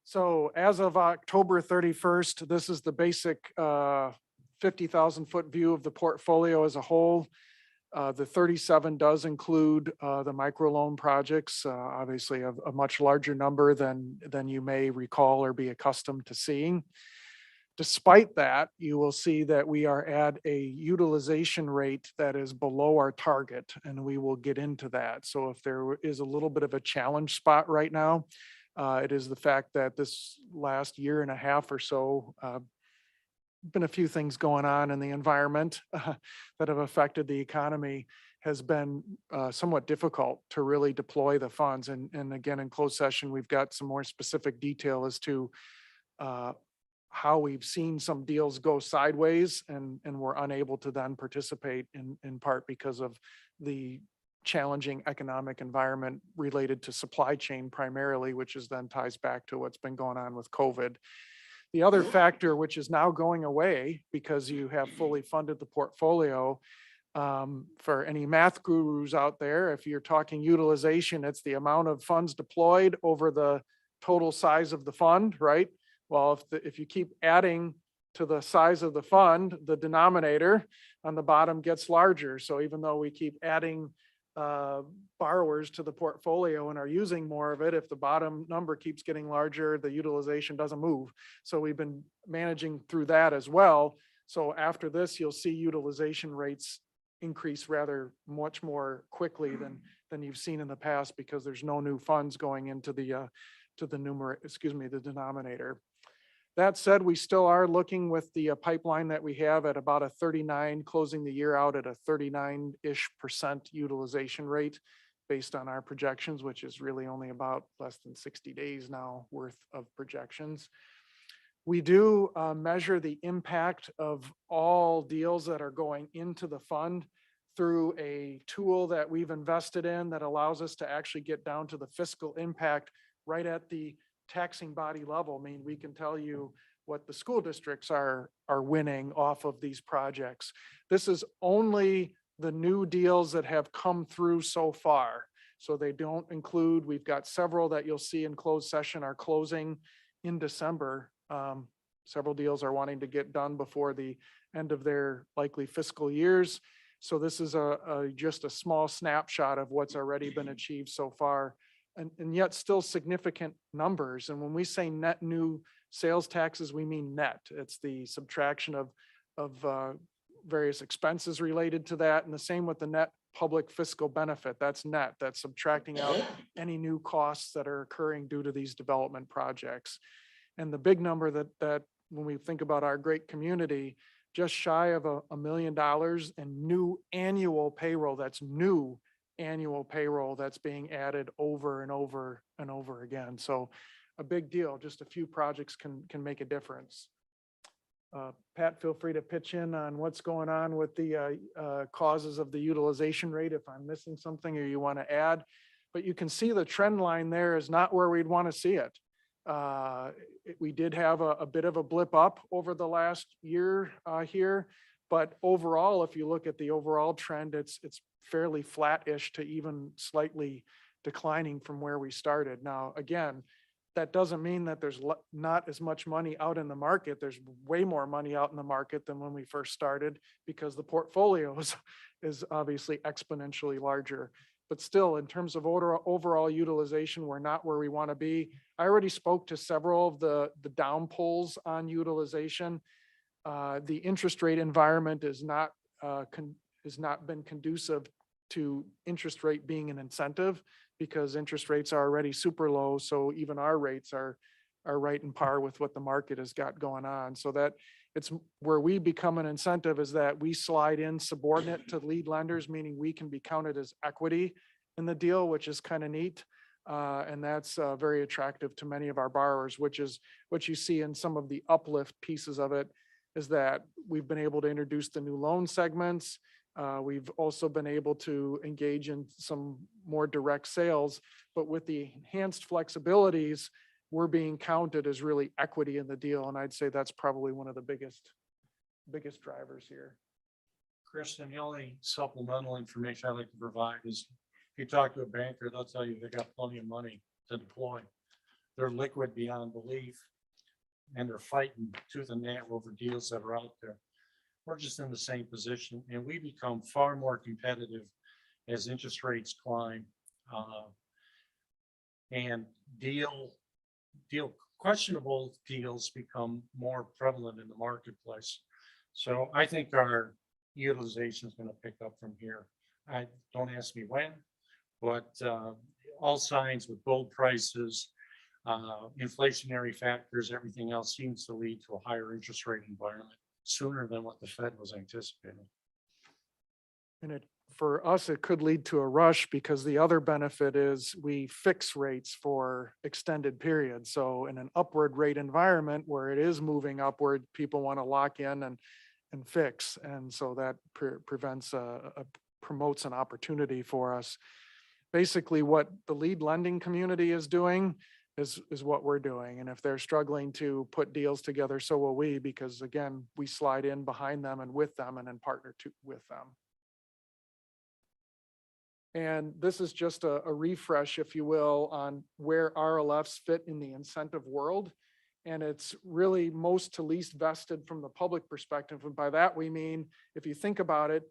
So as of October 31st, this is the basic 50,000 foot view of the portfolio as a whole. The 37 does include the microloan projects, obviously a much larger number than you may recall or be accustomed to seeing. Despite that, you will see that we are at a utilization rate that is below our target, and we will get into that. So if there is a little bit of a challenge spot right now, it is the fact that this last year and a half or so, been a few things going on in the environment that have affected the economy, has been somewhat difficult to really deploy the funds. And again, in closed session, we've got some more specific detail as to how we've seen some deals go sideways and we're unable to then participate in part because of the challenging economic environment related to supply chain primarily, which is then ties back to what's been going on with COVID. The other factor, which is now going away because you have fully funded the portfolio, for any math gurus out there, if you're talking utilization, it's the amount of funds deployed over the total size of the fund, right? Well, if you keep adding to the size of the fund, the denominator on the bottom gets larger. So even though we keep adding borrowers to the portfolio and are using more of it, if the bottom number keeps getting larger, the utilization doesn't move. So we've been managing through that as well. So after this, you'll see utilization rates increase rather much more quickly than you've seen in the past because there's no new funds going into the the denominator. That said, we still are looking with the pipeline that we have at about a 39, closing the year out at a 39-ish% utilization rate based on our projections, which is really only about less than 60 days now worth of projections. We do measure the impact of all deals that are going into the fund through a tool that we've invested in that allows us to actually get down to the fiscal impact right at the taxing body level. I mean, we can tell you what the school districts are winning off of these projects. This is only the new deals that have come through so far. So they don't include, we've got several that you'll see in closed session are closing in December. Several deals are wanting to get done before the end of their likely fiscal years. So this is just a small snapshot of what's already been achieved so far, and yet still significant numbers. And when we say net new sales taxes, we mean net. It's the subtraction of various expenses related to that, and the same with the net public fiscal benefit. That's net. That's subtracting out any new costs that are occurring due to these development projects. And the big number that when we think about our great community, just shy of $1 million in new annual payroll. That's new annual payroll that's being added over and over and over again. So a big deal. Just a few projects can make a difference. Pat, feel free to pitch in on what's going on with the causes of the utilization rate if I'm missing something or you want to add. But you can see the trend line there is not where we'd want to see it. We did have a bit of a blip up over the last year here, but overall, if you look at the overall trend, it's fairly flat-ish to even slightly declining from where we started. Now, again, that doesn't mean that there's not as much money out in the market. There's way more money out in the market than when we first started because the portfolio is obviously exponentially larger. But still, in terms of overall utilization, we're not where we want to be. I already spoke to several of the down pulls on utilization. The interest rate environment has not been conducive to interest rate being an incentive because interest rates are already super low. So even our rates are right in par with what the market has got going on. So that it's where we become an incentive is that we slide in subordinate to lead lenders, meaning we can be counted as equity in the deal, which is kind of neat. And that's very attractive to many of our borrowers, which is what you see in some of the uplift pieces of it is that we've been able to introduce the new loan segments. We've also been able to engage in some more direct sales, but with the enhanced flexibilities, we're being counted as really equity in the deal. And I'd say that's probably one of the biggest drivers here. Kristen, the only supplemental information I'd like to provide is if you talk to a banker, they'll tell you they got plenty of money to deploy. They're liquid beyond belief and they're fighting tooth and nail over deals that are out there. We're just in the same position and we become far more competitive as interest rates climb and questionable deals become more prevalent in the marketplace. So I think our utilization is going to pick up from here. Don't ask me when, but all signs with gold prices, inflationary factors, everything else seems to lead to a higher interest rate environment sooner than what the Fed was anticipating. And for us, it could lead to a rush because the other benefit is we fix rates for extended periods. So in an upward rate environment where it is moving upward, people want to lock in and fix. And so that promotes an opportunity for us. Basically what the lead lending community is doing is what we're doing. And if they're struggling to put deals together, so will we, because again, we slide in behind them and with them and then partner with them. And this is just a refresh, if you will, on where RLFs fit in the incentive world. And it's really most to least vested from the public perspective. And by that, we mean, if you think about it,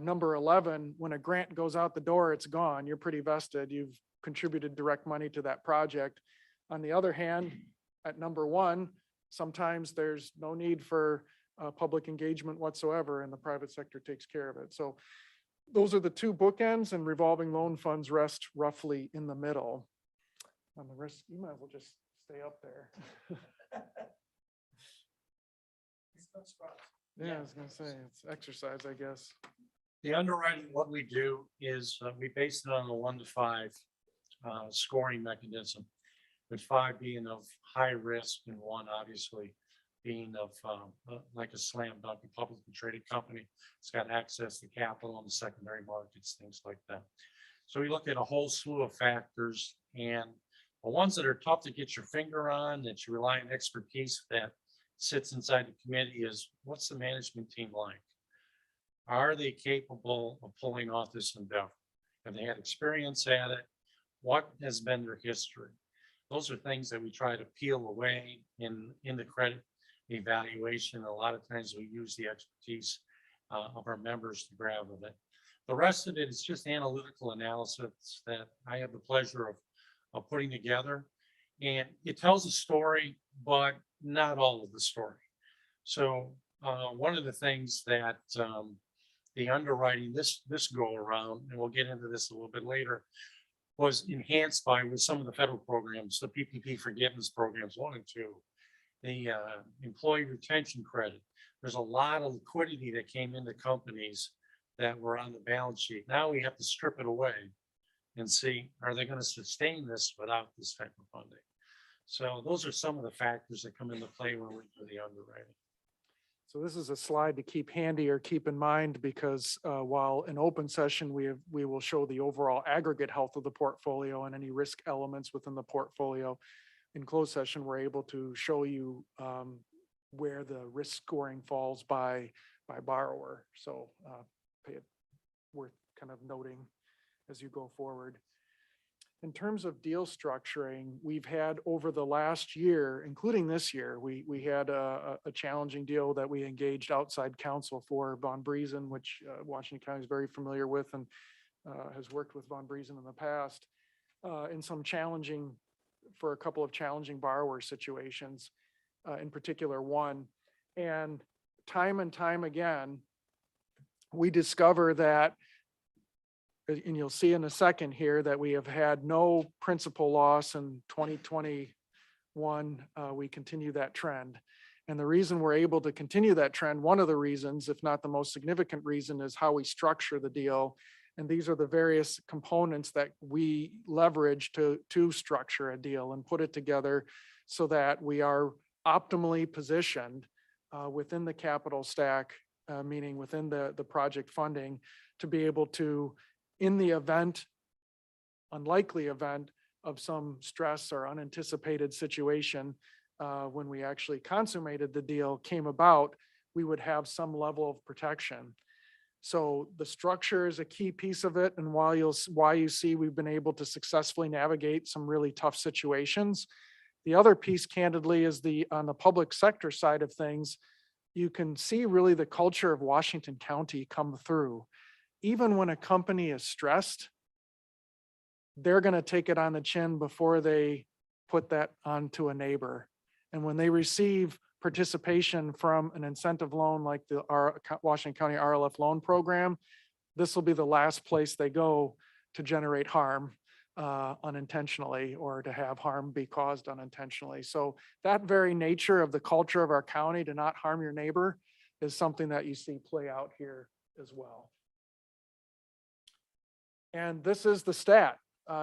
number 11, when a grant goes out the door, it's gone. You're pretty vested. You've contributed direct money to that project. On the other hand, at number 1, sometimes there's no need for public engagement whatsoever, and the private sector takes care of it. So those are the two bookends, and revolving loan funds rest roughly in the middle. On the rest, you might as well just stay up there. Yeah, I was gonna say, it's exercise, I guess. The underwriting, what we do is we base it on a 1 to 5 scoring mechanism, with 5 being of high risk and 1 obviously being of like a slam dunk, a publicly traded company. It's got access to capital on the secondary markets, things like that. So we looked at a whole slew of factors, and the ones that are tough to get your finger on, that you rely on expertise that sits inside the committee, is what's the management team like? Are they capable of pulling off this endeavor? Have they had experience at it? What has been their history? Those are things that we try to peel away in the credit evaluation. A lot of times we use the expertise of our members to grab with it. The rest of it is just analytical analysis that I have the pleasure of putting together. And it tells a story, but not all of the story. So one of the things that the underwriting this go around, and we'll get into this a little bit later, was enhanced by with some of the federal programs, the PPP forgiveness programs 1 and 2, the employee retention credit. There's a lot of liquidity that came into companies that were on the balance sheet. Now we have to strip it away and see, are they going to sustain this without this type of funding? So those are some of the factors that come into play when we do the underwriting. So this is a slide to keep handy or keep in mind, because while in open session, we will show the overall aggregate health of the portfolio and any risk elements within the portfolio. In closed session, we're able to show you where the risk scoring falls by borrower. So worth kind of noting as you go forward. In terms of deal structuring, we've had over the last year, including this year, we had a challenging deal that we engaged outside counsel for, Von Briesen, which Washington County is very familiar with and has worked with Von Briesen in the past, in some challenging, for a couple of challenging borrower situations, in particular one. And time again, we discover that, and you'll see in a second here, that we have had no principal loss in 2021. We continue that trend. And the reason we're able to continue that trend, one of the reasons, if not the most significant reason, is how we structure the deal. And these are the various components that we leverage to structure a deal and put it together so that we are optimally positioned within the capital stack, meaning within the project funding, to be able to, in the event, unlikely event of some stress or unanticipated situation, when we actually consummated the deal came about, we would have some level of protection. So the structure is a key piece of it, and why you see we've been able to successfully navigate some really tough situations. The other piece, candidly, is on the public sector side of things, you can see really the culture of Washington County come through. Even when a company is stressed, they're going to take it on the chin before they put that onto a neighbor. And when they receive participation from an incentive loan like the Washington County RLF loan program, this will be the last place they go to generate harm unintentionally, or to have harm be caused unintentionally. So that very nature of the culture of our county to not harm your neighbor is something that you see play out here as well. And this is the stat.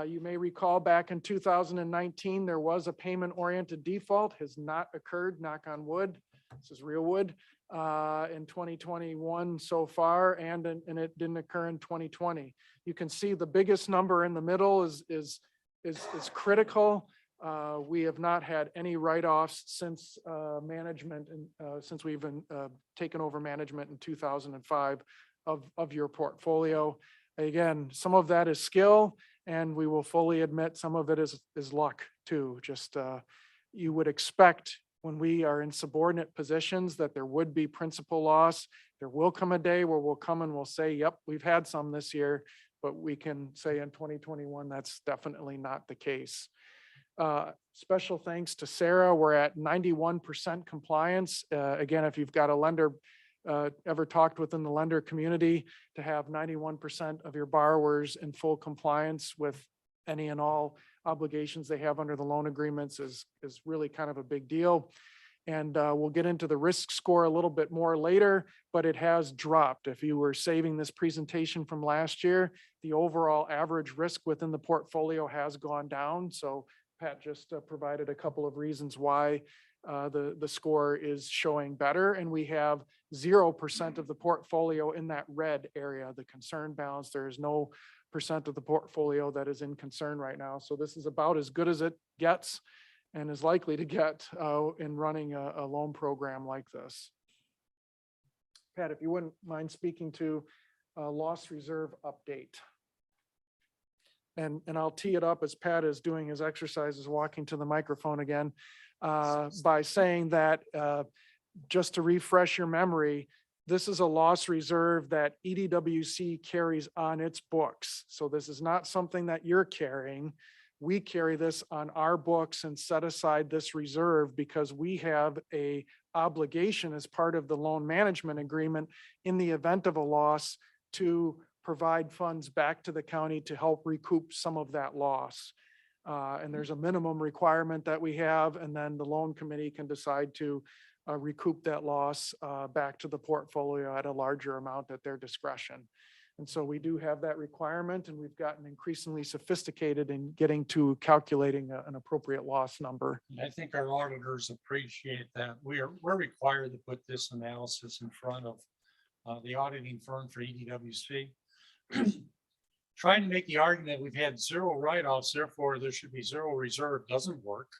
You may recall back in 2019, there was a payment-oriented default, has not occurred, knock on wood. This is real wood, in 2021 so far, and it didn't occur in 2020. You can see the biggest number in the middle is critical. We have not had any write-offs since management, and since we've been taken over management in 2005 of your portfolio. Again, some of that is skill, and we will fully admit some of it is luck too. Just you would expect when we are in subordinate positions that there would be principal loss. There will come a day where we'll come and we'll say, yep, we've had some this year, but we can say in 2021, that's definitely not the case. Special thanks to Sarah. We're at 91% compliance. Again, if you've got a lender, ever talked within the lender community, to have 91% of your borrowers in full compliance with any and all obligations they have under the loan agreements is really kind of a big deal. And we'll get into the risk score a little bit more later, but it has dropped. If you were saving this presentation from last year, the overall average risk within the portfolio has gone down. So Pat just provided a couple of reasons why the score is showing better, and we have 0% of the portfolio in that red area, the concern balance. There is no percent of the portfolio that is in concern right now. So this is about as good as it gets and is likely to get in running a loan program like this. Pat, if you wouldn't mind speaking to loss reserve update. And I'll tee it up as Pat is doing his exercises, walking to the microphone again, by saying that, just to refresh your memory, this is a loss reserve that EDWC carries on its books. So this is not something that you're carrying. We carry this on our books and set aside this reserve because we have a obligation as part of the loan management agreement in the event of a loss to provide funds back to the county to help recoup some of that loss. And there's a minimum requirement that we have, and then the loan committee can decide to recoup that loss back to the portfolio at a larger amount at their discretion. And so we do have that requirement, and we've gotten increasingly sophisticated in getting to calculating an appropriate loss number. I think our auditors appreciate that. We're required to put this analysis in front of the auditing firm for EDWC. Trying to make the argument we've had 0 write-offs, therefore there should be 0 reserve doesn't work.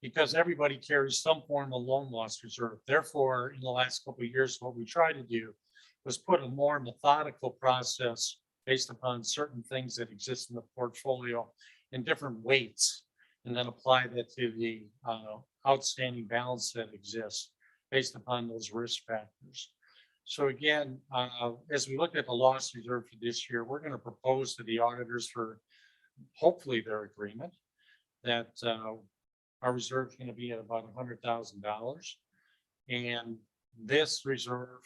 Because everybody carries some form of loan loss reserve. Therefore, in the last couple of years, what we tried to do was put a more methodical process based upon certain things that exist in the portfolio in different weights, and then apply that to the outstanding balance that exists based upon those risk factors. So again, as we look at the loss reserve for this year, we're going to propose to the auditors for hopefully their agreement that our reserve is going to be at about $100,000. And this reserve,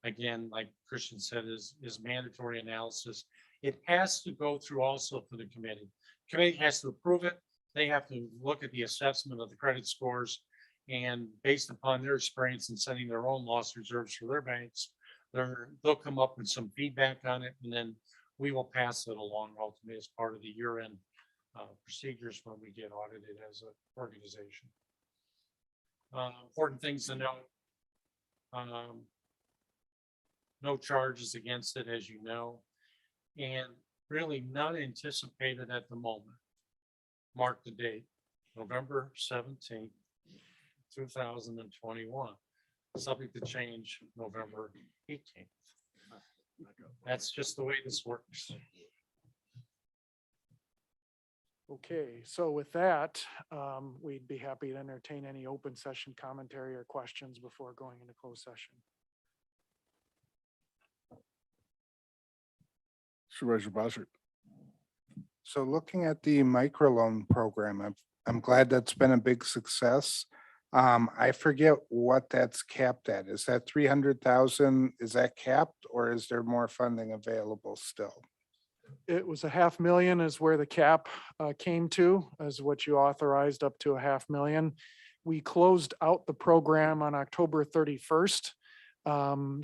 again, like Christian said, is mandatory analysis. It has to go through also for the committee. Committee has to approve it. They have to look at the assessment of the credit scores, and based upon their experience in setting their own loss reserves for their banks, they'll come up with some feedback on it, and then we will pass it along ultimately as part of the year-end procedures when we get audited as an organization. Important things to note. No charges against it, as you know, and really not anticipated at the moment. Mark the date, November 17th, 2021. Subject to change November 18th. That's just the way this works. Okay, so with that, we'd be happy to entertain any open session commentary or questions before going into closed session. Supervisor Bossert. So looking at the microloan program, I'm glad that's been a big success. I forget what that's capped at. Is that 300,000? Is that capped, or is there more funding available still? It was $500,000 is where the cap came to, as what you authorized up to $500,000. We closed out the program on October 31st.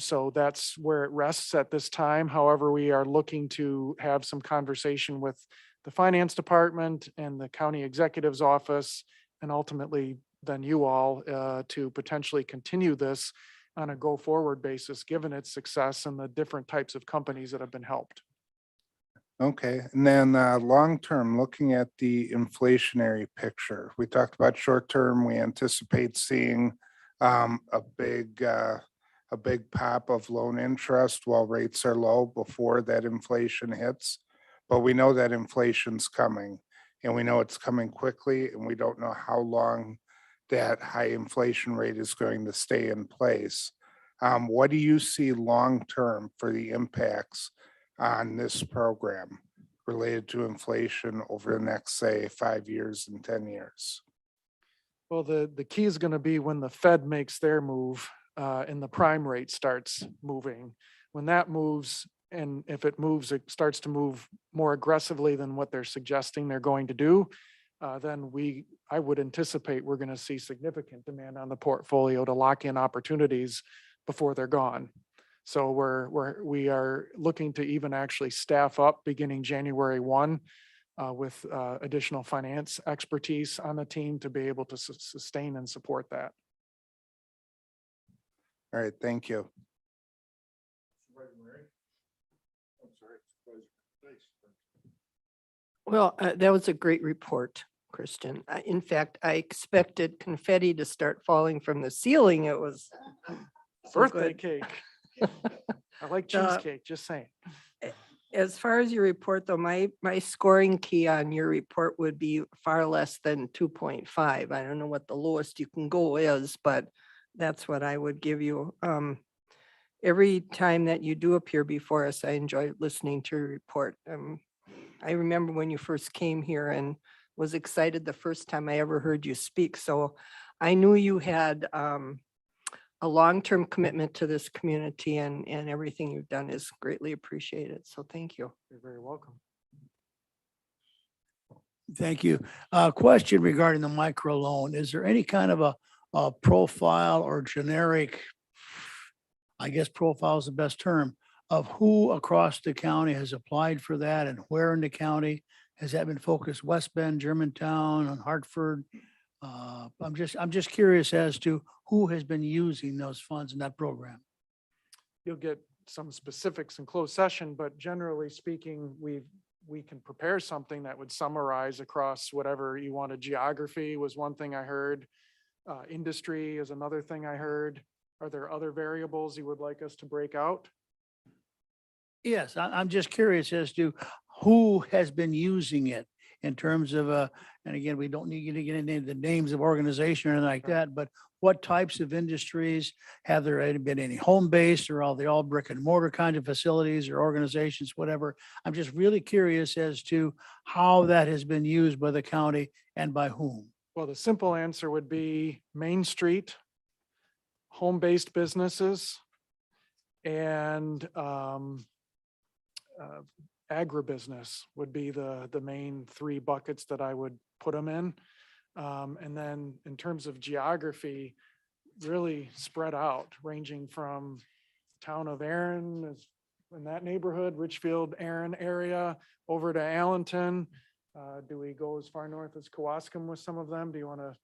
So that's where it rests at this time. However, we are looking to have some conversation with the finance department and the county executive's office, and ultimately then you all to potentially continue this on a go-forward basis, given its success and the different types of companies that have been helped. Okay, and then long-term, looking at the inflationary picture, we talked about short-term, we anticipate seeing a big pop of loan interest while rates are low before that inflation hits. But we know that inflation's coming, and we know it's coming quickly, and we don't know how long that high inflation rate is going to stay in place. What do you see long-term for the impacts on this program related to inflation over the next, say, 5 years and 10 years? Well, the key is going to be when the Fed makes their move and the prime rate starts moving. When that moves, and if it moves, it starts to move more aggressively than what they're suggesting they're going to do, then I would anticipate we're going to see significant demand on the portfolio to lock in opportunities before they're gone. So we are looking to even actually staff up beginning January 1 with additional finance expertise on the team to be able to sustain and support that. All right, thank you. Well, that was a great report, Christian. In fact, I expected confetti to start falling from the ceiling. It was so Birthday good. cake. I like cheesecake, just saying. As far as your report, though, my scoring key on your report would be far less than 2.5. I don't know what the lowest you can go is, but that's what I would give you. Every time that you do appear before us, I enjoy listening to your report. I remember when you first came here and was excited the first time I ever heard you speak. So I knew you had a long-term commitment to this community, and everything you've done is greatly appreciated. So thank you. You're very welcome. Thank you. Question regarding the micro loan. Is there any kind of a profile or generic, I guess profile is the best term, of who across the county has applied for that and where in the county? Has that been focused West Bend, Germantown, on Hartford? I'm just curious as to who has been using those funds in that program. You'll get some specifics in closed session, but generally speaking, we can prepare something that would summarize across whatever you wanted. Geography was one thing I heard. Industry is another thing I heard. Are there other variables you would like us to break out? Yes, I'm just curious as to who has been using it in terms of, and again, we don't need you to get into the names of organization or anything like that, but what types of industries? Have there been any home-based, or are they all brick and mortar kind of facilities or organizations, whatever? I'm just really curious as to how that has been used by the county and by whom. Well, the simple answer would be Main Street, home-based businesses, and agribusiness would be the main three buckets that I would put them in. And then in terms of geography, really spread out, ranging from town of Erin, in that neighborhood, Richfield, Erin area, over to Allenton. Do we go as far north as Kewaskum with some of them? Do you want to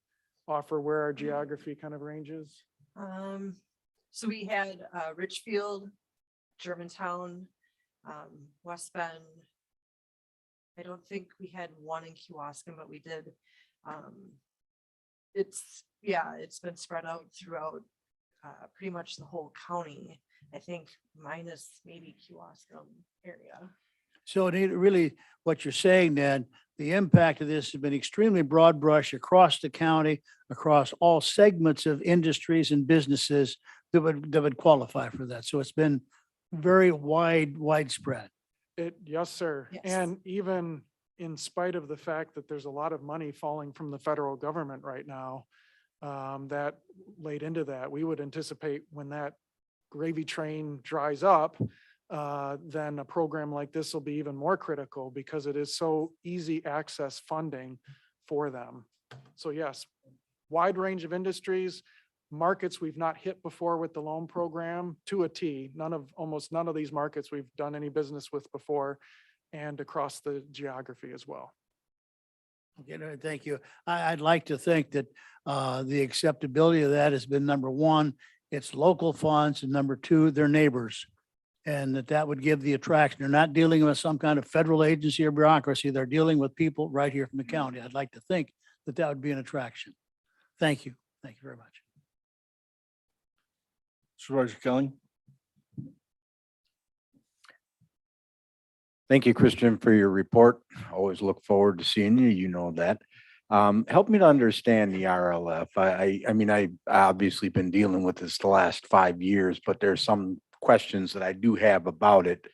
offer where our geography kind of ranges? So we had Richfield, Germantown, West Bend. I don't think we had one in Kewaskum, but we did. It's been spread out throughout pretty much the whole county, I think, minus maybe Kewaskum area. So it really, what you're saying then, the impact of this has been extremely broad brush across the county, across all segments of industries and businesses that would qualify for that. So it's been very widespread. Yes, sir. Yes. And even in spite of the fact that there's a lot of money falling from the federal government right now, that laid into that, we would anticipate when that gravy train dries up, then a program like this will be even more critical because it is so easy access funding for them. So yes, wide range of industries, markets we've not hit before with the loan program to a T. Almost none of these markets we've done any business with before, and across the geography as well. Okay, no, thank you. I'd like to think that the acceptability of that has been, number one, it's local funds, and number two, their neighbors. And that would give the attraction. They're not dealing with some kind of federal agency or bureaucracy. They're dealing with people right here from the county. I'd like to think that would be an attraction. Thank you. Thank you very much. Supervisor Kelly. Thank you, Christian, for your report. Always look forward to seeing you. You know that. Help me to understand the RLF. I mean, I've obviously been dealing with this the last 5 years, but there's some questions that I do have about it.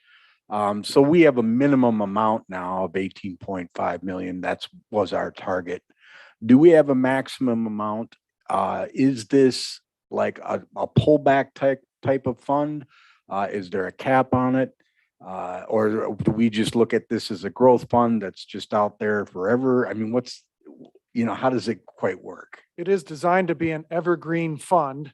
So we have a minimum amount now of 18.5 million. That was our target. Do we have a maximum amount? Is this like a pullback type of fund? Is there a cap on it? Or do we just look at this as a growth fund that's just out there forever? I mean, how does it quite work? It is designed to be an evergreen fund.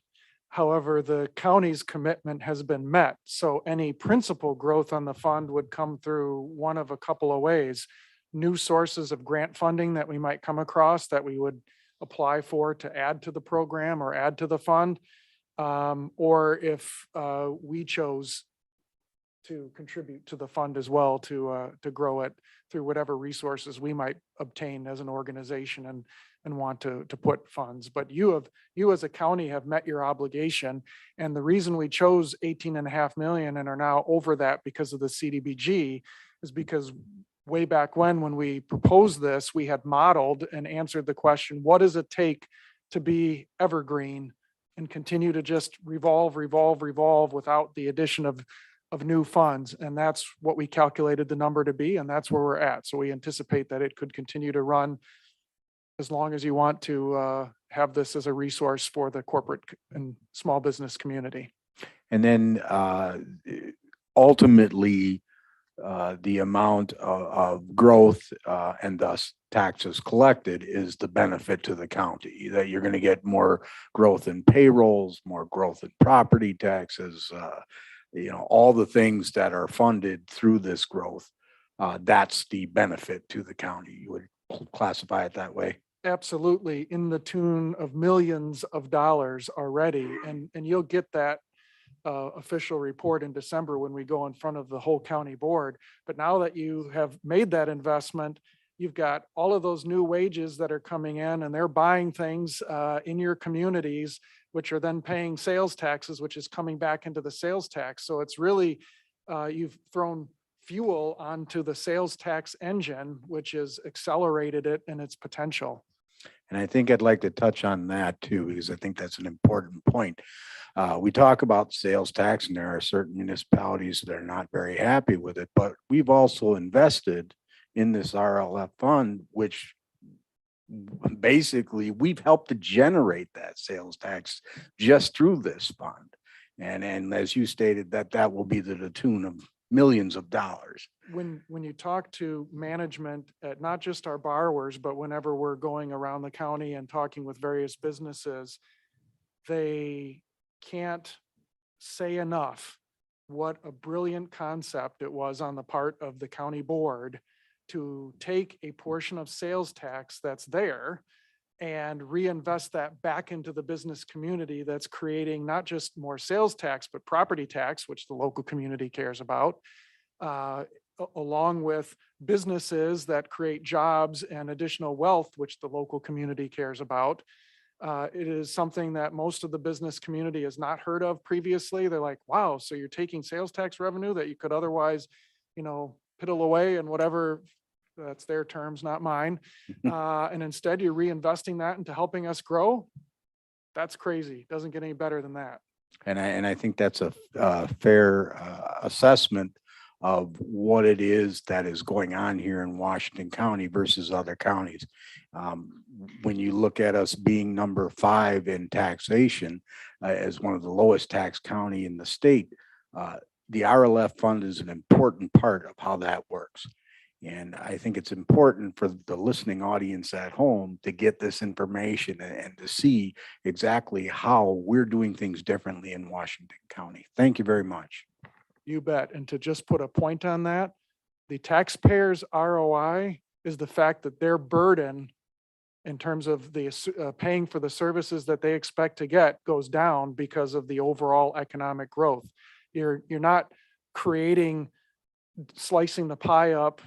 However, the county's commitment has been met. So any principal growth on the fund would come through one of a couple of ways. new sources of grant funding that we might come across that we would apply for to add to the program or add to the fund. Or if we chose to contribute to the fund as well to grow it through whatever resources we might obtain as an organization and want to put funds. But you as a county have met your obligation. And the reason we chose 18.5 million and are now over that because of the CDBG is because way back when we proposed this, we had modeled and answered the question, what does it take to be evergreen and continue to just revolve without the addition of new funds? And that's what we calculated the number to be, and that's where we're at. So we anticipate that it could continue to run as long as you want to have this as a resource for the corporate and small business community. And then ultimately, the amount of growth and thus taxes collected is the benefit to the county, that you're going to get more growth in payrolls, more growth in property taxes, all the things that are funded through this growth. That's the benefit to the county. You would classify it that way? Absolutely, in the tune of millions of dollars already. And you'll get that official report in December when we go in front of the whole county board. But now that you have made that investment, you've got all of those new wages that are coming in, and they're buying things in your communities, which are then paying sales taxes, which is coming back into the sales tax. So it's really, you've thrown fuel onto the sales tax engine, which has accelerated it in its potential. And I think I'd like to touch on that too, because I think that's an important point. We talk about sales tax, and there are certain municipalities that are not very happy with it, but we've also invested in this RLF fund, which basically we've helped to generate that sales tax just through this fund. And as you stated, that will be to the tune of millions of dollars. When you talk to management at not just our borrowers, but whenever we're going around the county and talking with various businesses, they can't say enough what a brilliant concept it was on the part of the county board to take a portion of sales tax that's there and reinvest that back into the business community that's creating not just more sales tax, but property tax, which the local community cares about, along with businesses that create jobs and additional wealth, which the local community cares about. It is something that most of the business community has not heard of previously. They're like, wow, so you're taking sales tax revenue that you could otherwise, piddle away and whatever, that's their terms, not mine. And instead you're reinvesting that into helping us grow. That's crazy. Doesn't get any better than that. And I think that's a fair assessment of what it is that is going on here in Washington County versus other counties. When you look at us being number 5 in taxation, as one of the lowest tax county in the state, the RLF fund is an important part of how that works. And I think it's important for the listening audience at home to get this information and to see exactly how we're doing things differently in Washington County. Thank you very much. You bet. And to just put a point on that, the taxpayers' ROI is the fact that their burden in terms of the paying for the services that they expect to get goes down because of the overall economic growth. You're not slicing the pie up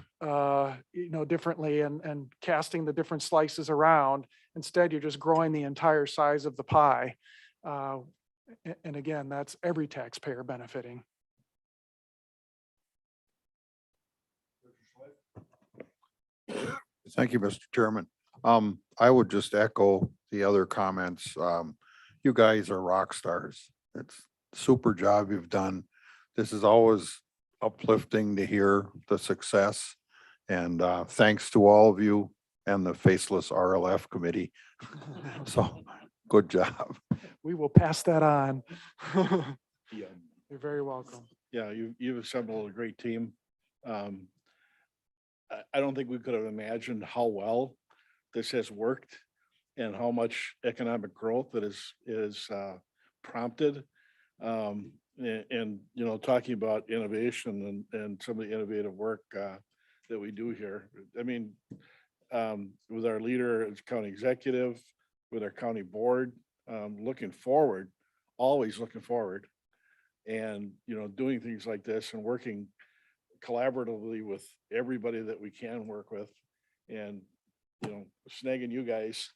differently and casting the different slices around. Instead, you're just growing the entire size of the pie. And again, that's every taxpayer benefiting. Thank you, Mr. Chairman. I would just echo the other comments. You guys are rock stars. It's a super job you've done. This is always uplifting to hear the success. And thanks to all of you and the faceless RLF committee. So good job. We will pass that on. You're very welcome. Yeah, you've assembled a great team. I don't think we could have imagined how well this has worked and how much economic growth that is prompted. And talking about innovation and some of the innovative work that we do here. I mean, with our leader as county executive, with our county board, looking forward, always looking forward. And, you know, doing things like this and working collaboratively with everybody that we can work with. And, you know, snagging you guys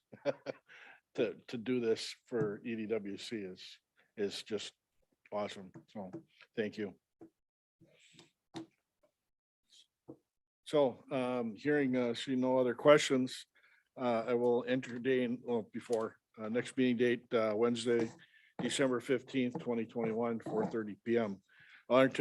to do this for EDWC is just awesome. So, thank you. So, hearing, see no other questions, I will entertain, well, before, next meeting date, Wednesday, December 15th, 2021, 4:30 PM. I'll entertain